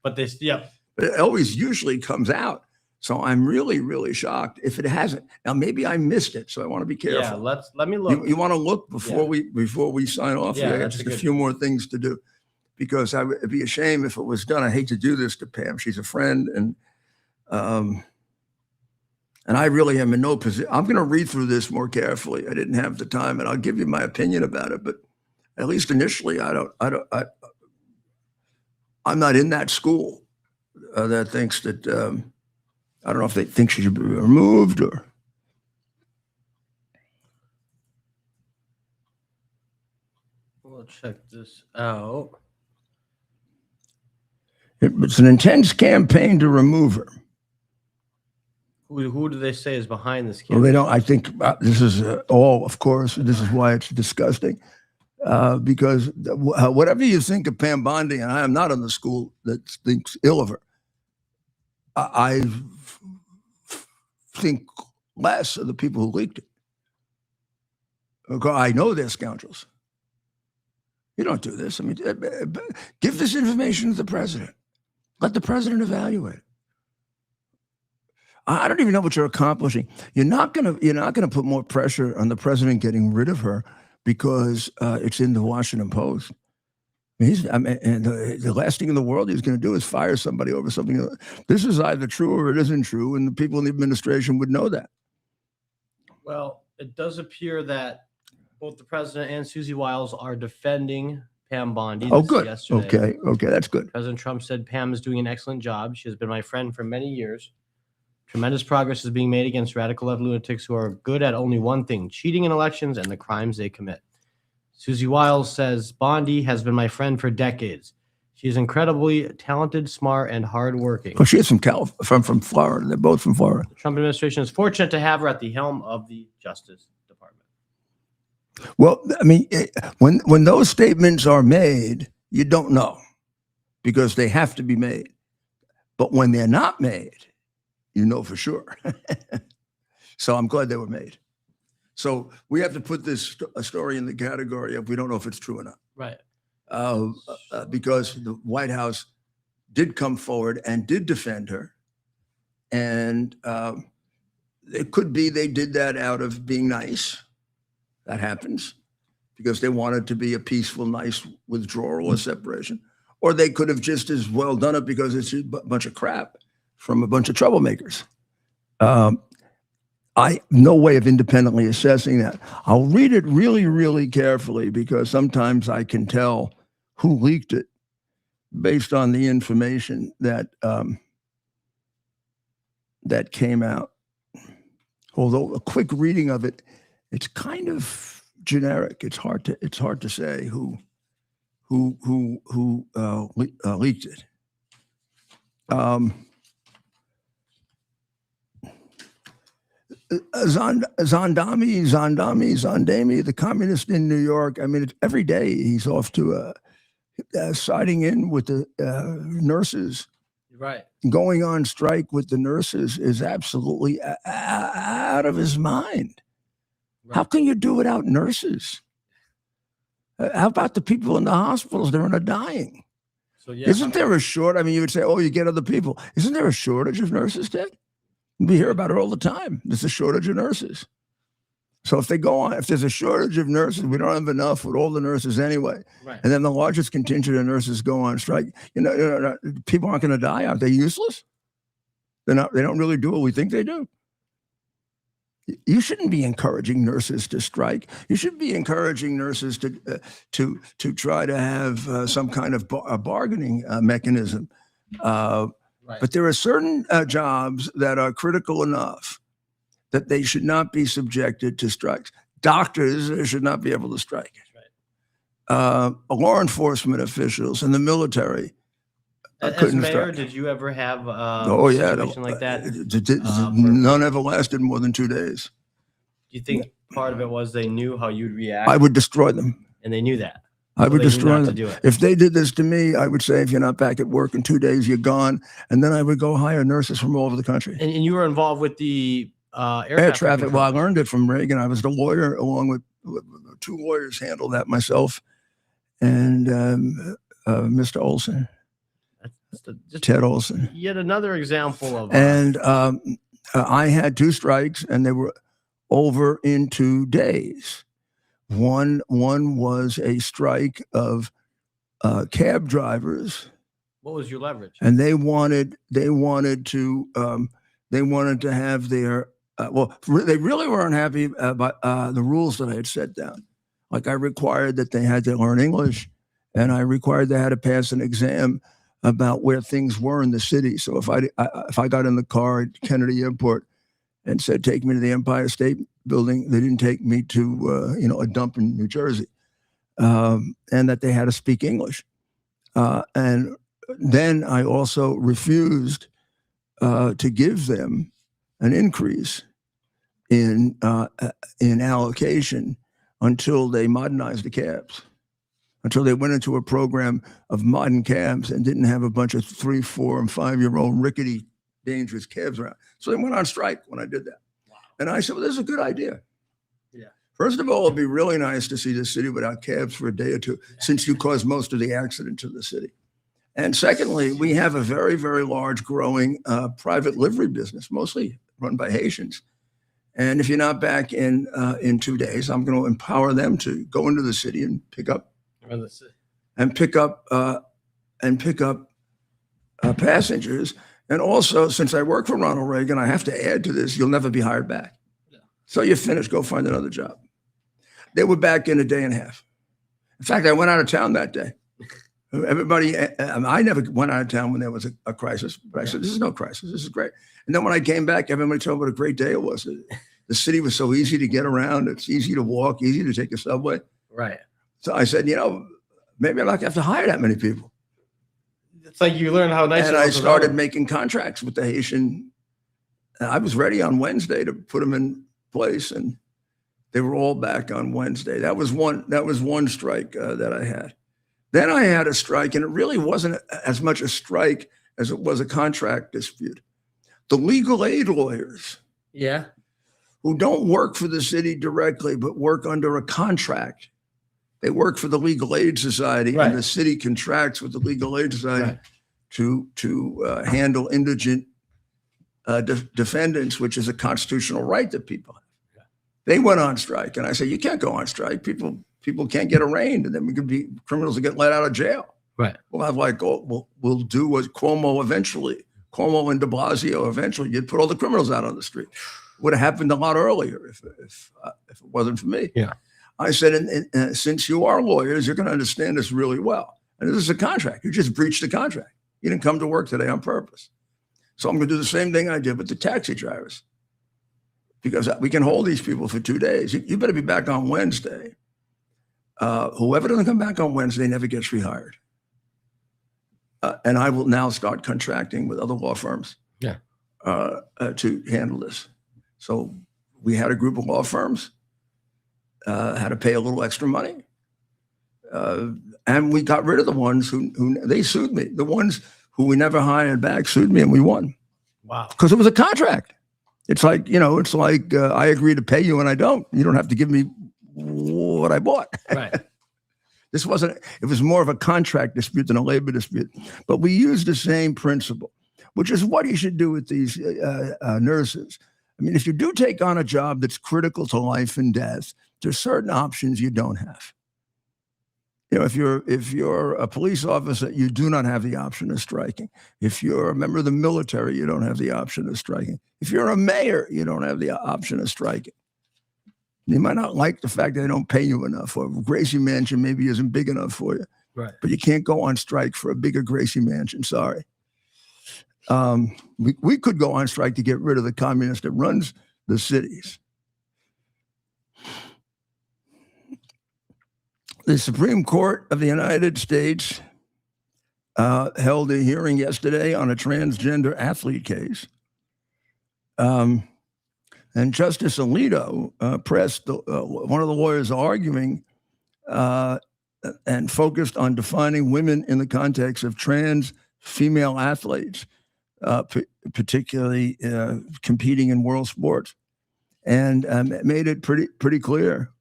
But this, yeah. But it always usually comes out. So I'm really, really shocked if it hasn't. Now, maybe I missed it, so I want to be careful. Yeah, let me look. You want to look before we sign off? Yeah, I got just a few more things to do, because it'd be a shame if it was done. I hate to do this to Pam. She's a friend, and I really am in no position. I'm going to read through this more carefully. I didn't have the time, and I'll give you my opinion about it. But at least initially, I'm not in that school. that thinks that I don't know if they think she should be removed or. We'll check this out. It's an intense campaign to remove her. Who do they say is behind this Well, campaign? they don't. I think this is all, of course. This is why it's disgusting. Because whatever you think of Pam Bondi, and I am not in the school that thinks ill of her, I think less of the people who leaked it. Okay, I know they're scoundrels. You don't do this. I mean, give this information to the president. Let the president evaluate it. I don't even know what you're accomplishing. You're not gonna put more pressure on the president getting rid of her because it's in the Washington Post. And the last thing in the world he's going to do is fire somebody over something. This is either true or it isn't true, and the people in the administration would know that. Well, it does appear that both the president and Susie Wiles are defending Pam Bondi. Oh, good. Yesterday. Okay, that's good. President Trump said Pam is doing an excellent job. She has been my friend for many years. Tremendous progress is being made against radical left lunatics who are good at only one thing: cheating in elections and the crimes they commit. Susie Wiles says Bondi has been my friend for decades. She is incredibly talented, smart, and hardworking. Well, she is from Florida. They're both from Florida. The Trump administration is fortunate to have her at the helm of the Justice Department. Well, I mean, when those statements are made, you don't know because they have to be made. But when they're not made, you know for sure. So I'm glad they were made. So we have to put this story in the category of we don't know if it's true or not. Right. Because the White House did come forward and did defend her. And it could be they did that out of being nice. That happens because they wanted to be a peaceful, nice withdrawal or separation. Or they could have just as well done it because it's a bunch of crap from a bunch of troublemakers. I no way of independently assessing that. I'll read it really, really carefully because sometimes I can tell who leaked it based on the information that that came out. Although a quick reading of it, it's kind of generic. It's hard to say who leaked it. Zandami, the communist in New York. I mean, every day he's off to siding in with the nurses. Right. Going on strike with the nurses is absolutely out of his mind. Right. How can you do without nurses? How about the people in the hospitals? They're dying. So yeah, isn't there a shortage? I mean, you would say, oh, you get other people. Isn't there a shortage of nurses, Ted? We hear about it all the time. There's a shortage of nurses. So if they go on, if there's a shortage of nurses, we don't have enough with all the nurses anyway. Right. And then the largest contingent of nurses go on strike. You know people aren't going to die. Aren't they useless? They're not. They don't really do what we think they do. You shouldn't be encouraging nurses to strike. You should be encouraging nurses to try to have some kind of bargaining mechanism. Right. But there are certain jobs that are critical enough that they should not be subjected to strikes. Doctors should not be able to strike. Right. Law enforcement officials and the military As mayor, did you ever have a situation like that? None ever lasted more than 2 days. Do you think part of it was they knew how you'd react? I would destroy them. And they knew that. I would destroy them. If they did this to me, I would say, if you're not back at work in 2 days, you're gone. And then I would go hire nurses from all over the country. And you were involved with the air traffic. Well, I learned it from Reagan. I was the lawyer, along with 2 lawyers handled that, myself and Mr. Olson. Ted Olson. Yet another example of. And I had 2 strikes, and they were over in 2 days. One was a strike of cab drivers. What was your leverage? And they wanted to have their they really weren't happy about the rules that I had set down. Like I required that they had to learn English, and I required they had to pass an exam about where things were in the city. So if I got in the car at Kennedy Airport and said, take me to the Empire State Building, they didn't take me to a dump in New Jersey, and that they had to speak English. And then I also refused to give them an increase in allocation until they modernized the cabs, until they went into a program of modern cabs and didn't have a bunch of 3, 4, and 5-year-old rickety, dangerous cabs around. So they went on strike when I did that. Wow. And I said, well, this is a good idea. Yeah. First of all, it'd be really nice to see the city without cabs for a day or two, since you caused most of the accidents in the city. And secondly, we have a very, very large growing private livery business, mostly run by Haitians. And if you're not back in 2 days, I'm going to empower them to go into the city and pick up passengers. And also, since I work for Ronald Reagan, I have to add to this: you'll never be hired back. Yeah. So you're finished. Go find another job. They were back in a day and a half. In fact, I went out of town that day. Everybody, I never went out of town when there was a crisis, but I said, this is no crisis. This is great. And then when I came back, everybody told me what a great day it was. The city was so easy to get around. It's easy to walk, easy to take a subway. Right. So I said, maybe I'm not going to have to hire that many people. It's like you learn how nice. And I started making contracts with the Haitian. I was ready on Wednesday to put them in place, and they were all back on Wednesday. That was one strike that I had. Then I had a strike, and it really wasn't as much a strike as it was a contract dispute. The legal aid lawyers, who don't work for the city directly, but work under a contract. They work for the Legal Aid Society, right, and the city contracts with the Legal Aid Society, right, to handle indigent defendants, which is a constitutional right that people have. Yeah. They went on strike, and I said, you can't go on strike. People can't get arraigned, and then criminals will get let out of jail. Right. We'll have we'll do what Cuomo and de Blasio eventually did, put all the criminals out on the street. Would have happened a lot earlier if it wasn't for me. Yeah. I said, and since you are lawyers, you're going to understand this really well. And this is a contract. You just breached the contract. You didn't come to work today on purpose. So I'm going to do the same thing I did with the taxi drivers, because we can hold these people for 2 days. You better be back on Wednesday. Whoever doesn't come back on Wednesday never gets rehired. And I will now start contracting with other law firms to handle this. So we had a group of law firms, had to pay a little extra money. And we got rid of the ones who they sued me. The ones who we never hired back sued me, and we won. Wow. Because it was a contract. It's like, I agree to pay you and I don't. You don't have to give me what I bought. Right. It was more of a contract dispute than a labor dispute. But we used the same principle, which is what you should do with these nurses. I mean, if you do take on a job that's critical to life and death, there's certain options you don't have. If you're a police officer, you do not have the option of striking. If you're a member of the military, you don't have the option of striking. If you're a mayor, you don't have the option of striking. You might not like the fact that they don't pay you enough, or Gracie Mansion maybe isn't big enough for you. Right. But you can't go on strike for a bigger Gracie Mansion. Sorry. We could go on strike to get rid of the communist that runs the cities. The Supreme Court of the United States held a hearing yesterday on a transgender athlete case. And Justice Alito pressed one of the lawyers arguing and focused on defining women in the context of trans female athletes, particularly competing in world sports, and made it pretty clear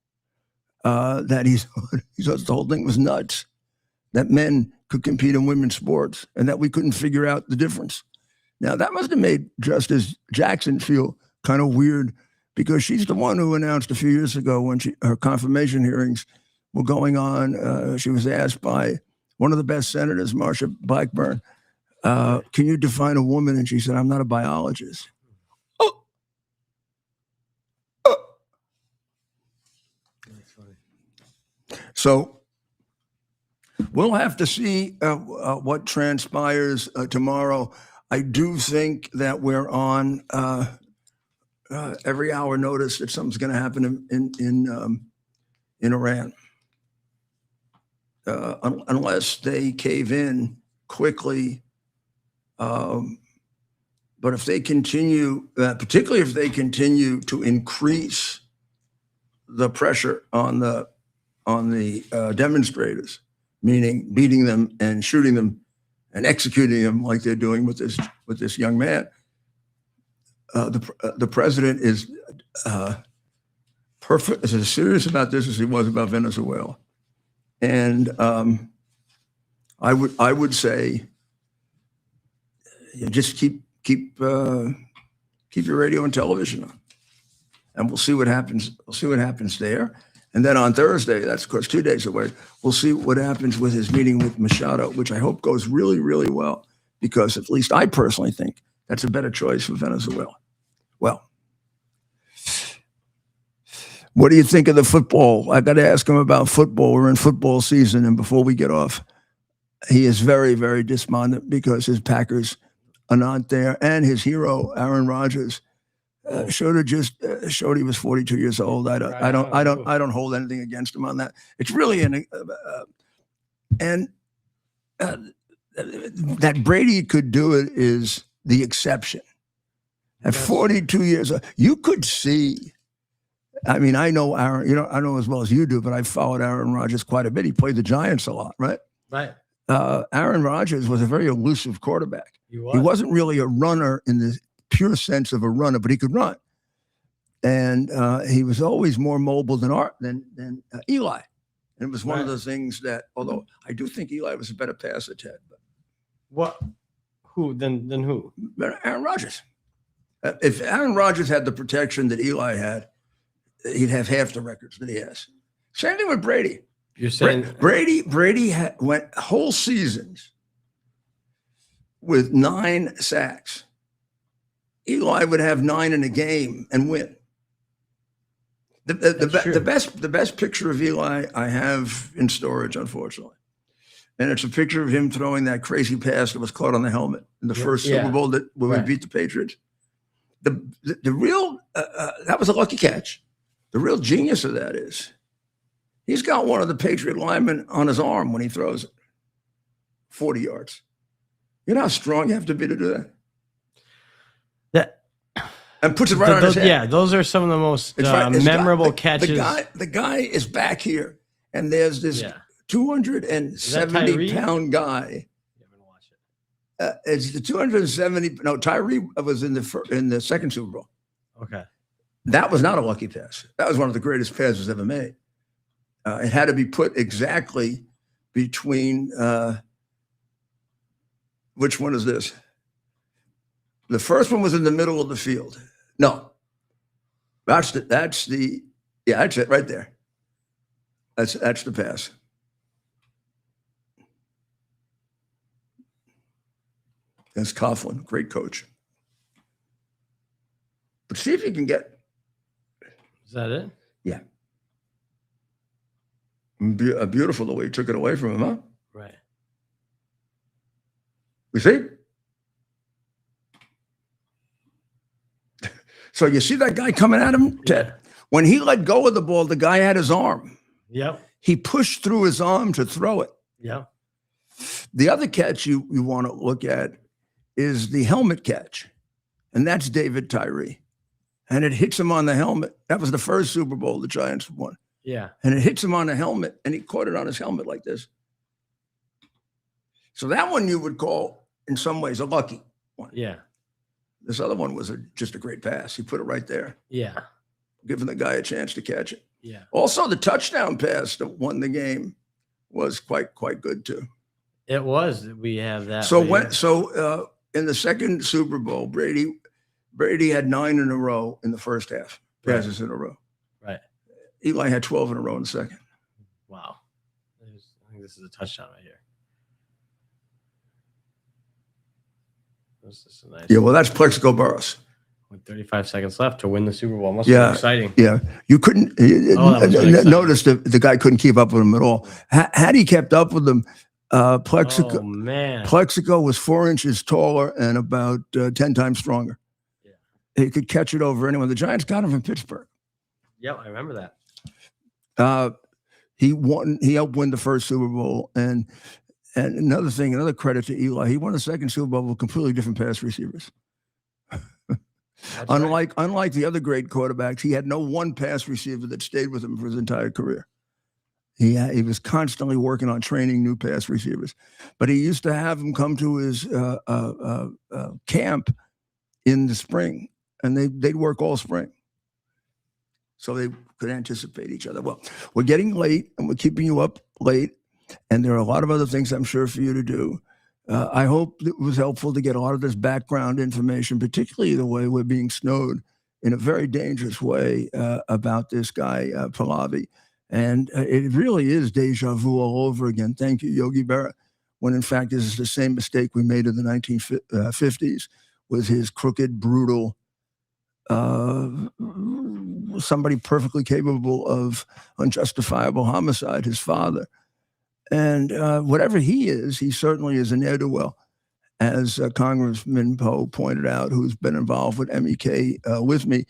that he thought the whole thing was nuts, that men could compete in women's sports and that we couldn't figure out the difference. Now, that must have made Justice Jackson feel kind of weird, because she's the one who announced a few years ago when her confirmation hearings were going on. She was asked by one of the best senators, Marsha Blackburn, can you define a woman? And she said, I'm not a biologist. So we'll have to see what transpires tomorrow. I do think that we're on every hour notice that something's going to happen in Iran, unless they cave in quickly. But if they continue, particularly if they continue to increase the pressure on the demonstrators, meaning beating them and shooting them and executing them like they're doing with this young man, the president is perfect, as serious about this as he was about Venezuela, and I would say, just keep your radio and television on, and we'll see what happens. We'll see what happens there. And then on Thursday, that's of course 2 days away, we'll see what happens with his meeting with Machado, which I hope goes really, really well, because at least I personally think that's a better choice for Venezuela. Well, what do you think of the football? I got to ask him about football. We're in football season, and before we get off, he is very, very despondent because his Packers are not there, and his hero Aaron Rodgers showed he was 42 years old. I don't hold anything against him on that. It's really that Brady could do it is the exception. At 42 years old, you could see. I mean, I know Aaron. I know as well as you do, but I followed Aaron Rodgers quite a bit. He played the Giants a lot, right? Right. Aaron Rodgers was a very elusive quarterback. He wasn't really a runner in the pure sense of a runner, but he could run. And he was always more mobile than Eli. And it was one of those things that, although I do think Eli was a better passer, Ted. But what? Who? Than who? Aaron Rodgers. If Aaron Rodgers had the protection that Eli had, he'd have half the records that he has. Same thing with Brady. You're saying Brady went whole seasons with 9 sacks. Eli would have 9 in a game and win. The best picture of Eli I have in storage, unfortunately, and it's a picture of him throwing that crazy pass that was caught on the helmet in the first Super Bowl where we beat the Patriots. The real that was a lucky catch. The real genius of that is he's got one of the Patriot linemen on his arm when he throws it 40 yards. You know how strong you have to be to do that? And puts it right on his head. Yeah, those are some of the most memorable catches. The guy is back here, and there's this 270-pound guy. It's the 270. No, Tyree was in the second Super Bowl. Okay, that was not a lucky pass. That was one of the greatest passes ever made. It had to be put exactly between. Which one is this? The first one was in the middle of the field. No, that's it right there. That's the pass. That's Coughlin, great coach. But see if you can get. Is that it? Yeah. Beautiful the way he took it away from him, huh? Right. You see? So you see that guy coming at him, Ted? When he let go of the ball, the guy had his arm. Yep. He pushed through his arm to throw it. Yep. The other catch you want to look at is the helmet catch, and that's David Tyree. And it hits him on the helmet. That was the first Super Bowl the Giants won. Yeah. And it hits him on the helmet, and he caught it on his helmet like this. So that one you would call, in some ways, a lucky one. Yeah. This other one was just a great pass. He put it right there. Yeah. Giving the guy a chance to catch it. Yeah. Also, the touchdown pass that won the game was quite good too. It was. We have that. So in the second Super Bowl, Brady had 9 in a row in the first half, passes in a row. Right. Eli had 12 in a row in the second. Wow. I think this is a touchdown right here. This is nice. Yeah, well, that's Plexico Burress. With 35 seconds left to win the Super Bowl. Must be exciting. Yeah, you couldn't notice the guy couldn't keep up with him at all. Had he kept up with him, Plexico, Oh man. Plexico was 4 inches taller and about 10 times stronger. Yeah. He could catch it over anyone. The Giants got him from Pittsburgh. Yep, I remember that. He helped win the first Super Bowl. And another thing, another credit to Eli, he won the second Super Bowl with completely different pass receivers. Unlike the other great quarterbacks, he had no one pass receiver that stayed with him for his entire career. He was constantly working on training new pass receivers. But he used to have them come to his camp in the spring, and they'd work all spring. So they could anticipate each other. Well, we're getting late, and we're keeping you up late, and there are a lot of other things I'm sure for you to do. I hope it was helpful to get a lot of this background information, particularly the way we're being snowed in a very dangerous way about this guy, Pahlavi. And it really is deja vu all over again. Thank you, Yogi Berra, when in fact this is the same mistake we made in the 1950s with his crooked, brutal, somebody perfectly capable of unjustifiable homicide, his father. And whatever he is, he certainly is a ne'er-do-well, as Congressman Poe pointed out, who's been involved with MEK with me,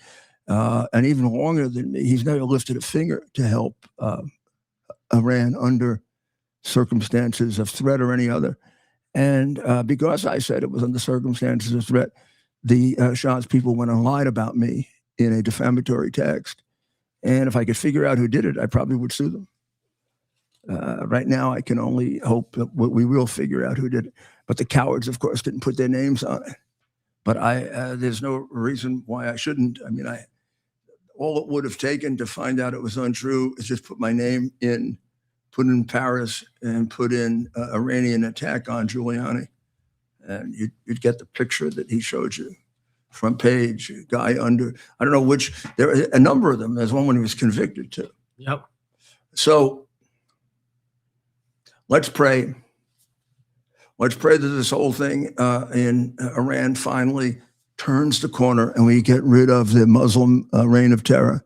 and even longer than me. He's never lifted a finger to help Iran under circumstances of threat or any other. And because I said it was under circumstances of threat, the Shah's people went and lied about me in a defamatory text. And if I could figure out who did it, I probably would sue them. Right now, I can only hope that we will figure out who did it. But the cowards, of course, didn't put their names on it. But there's no reason why I shouldn't. I mean, all it would have taken to find out it was untrue is just put my name in, put in Paris, and put in Iranian attack on Giuliani. And you'd get the picture that he showed you. Front page, guy under, I don't know which, there are a number of them. There's one when he was convicted too. Yep. So let's pray. Let's pray that this whole thing in Iran finally turns the corner and we get rid of the Muslim reign of terror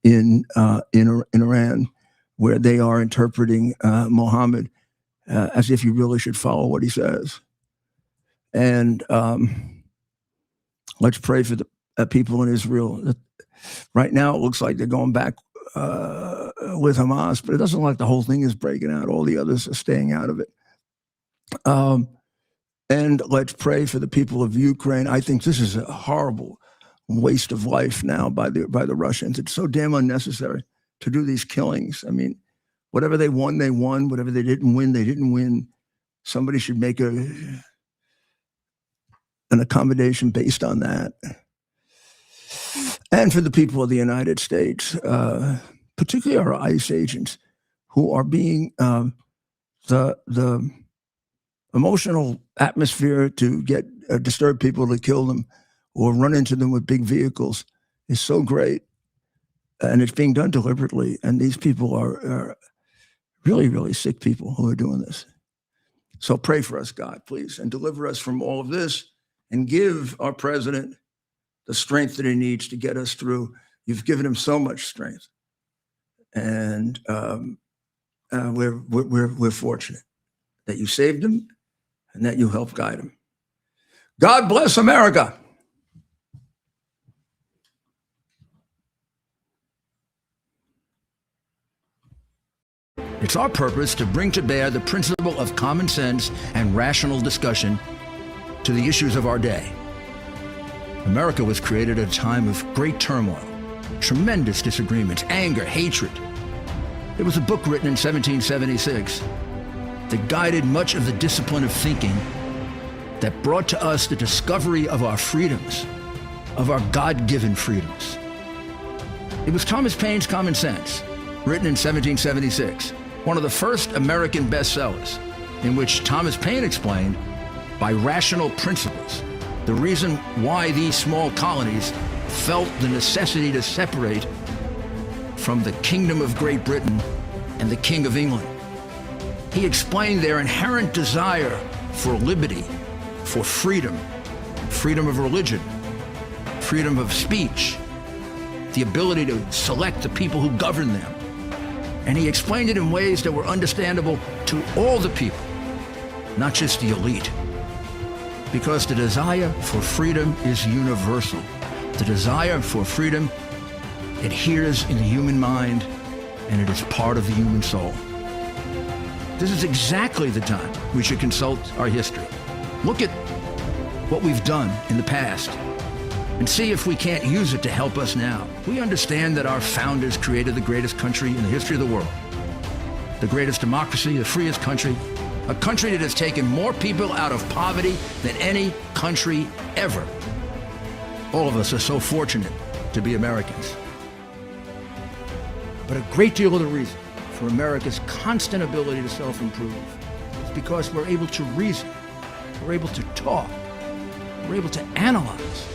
in Iran, where they are interpreting Muhammad as if you really should follow what he says. And let's pray for the people in Israel. Right now, it looks like they're going back with Hamas, but it doesn't look like the whole thing is breaking out. All the others are staying out of it. And let's pray for the people of Ukraine. I think this is a horrible waste of life now by the Russians. It's so damn unnecessary to do these killings. I mean, whatever they won, they won. Whatever they didn't win, they didn't win. Somebody should make an accommodation based on that. And for the people of the United States, particularly our ICE agents, who are being the emotional atmosphere to get disturb people to kill them or run into them with big vehicles is so great. And it's being done deliberately. And these people are really, really sick people who are doing this. So pray for us, God, please, and deliver us from all of this and give our president the strength that he needs to get us through. You've given him so much strength. And we're fortunate that you saved him and that you helped guide him. God bless America. It's our purpose to bring to bear the principle of common sense and rational discussion to the issues of our day. America was created at a time of great turmoil, tremendous disagreements, anger, hatred. There was a book written in 1776 that guided much of the discipline of thinking that brought to us the discovery of our freedoms, of our God-given freedoms. It was Thomas Paine's Common Sense, written in 1776, one of the first American bestsellers, in which Thomas Paine explained, by rational principles, the reason why these small colonies felt the necessity to separate from the Kingdom of Great Britain and the King of England. He explained their inherent desire for liberty, for freedom, freedom of religion, freedom of speech, the ability to select the people who govern them. And he explained it in ways that were understandable to all the people, not just the elite. Because the desire for freedom is universal. The desire for freedom adheres in the human mind, and it is part of the human soul. This is exactly the time we should consult our history. Look at what we've done in the past and see if we can't use it to help us now. We understand that our founders created the greatest country in the history of the world, the greatest democracy, the freest country, a country that has taken more people out of poverty than any country ever. All of us are so fortunate to be Americans. But a great deal of the reason for America's constant ability to self-improve is because we're able to reason, we're able to talk, we're able to analyze,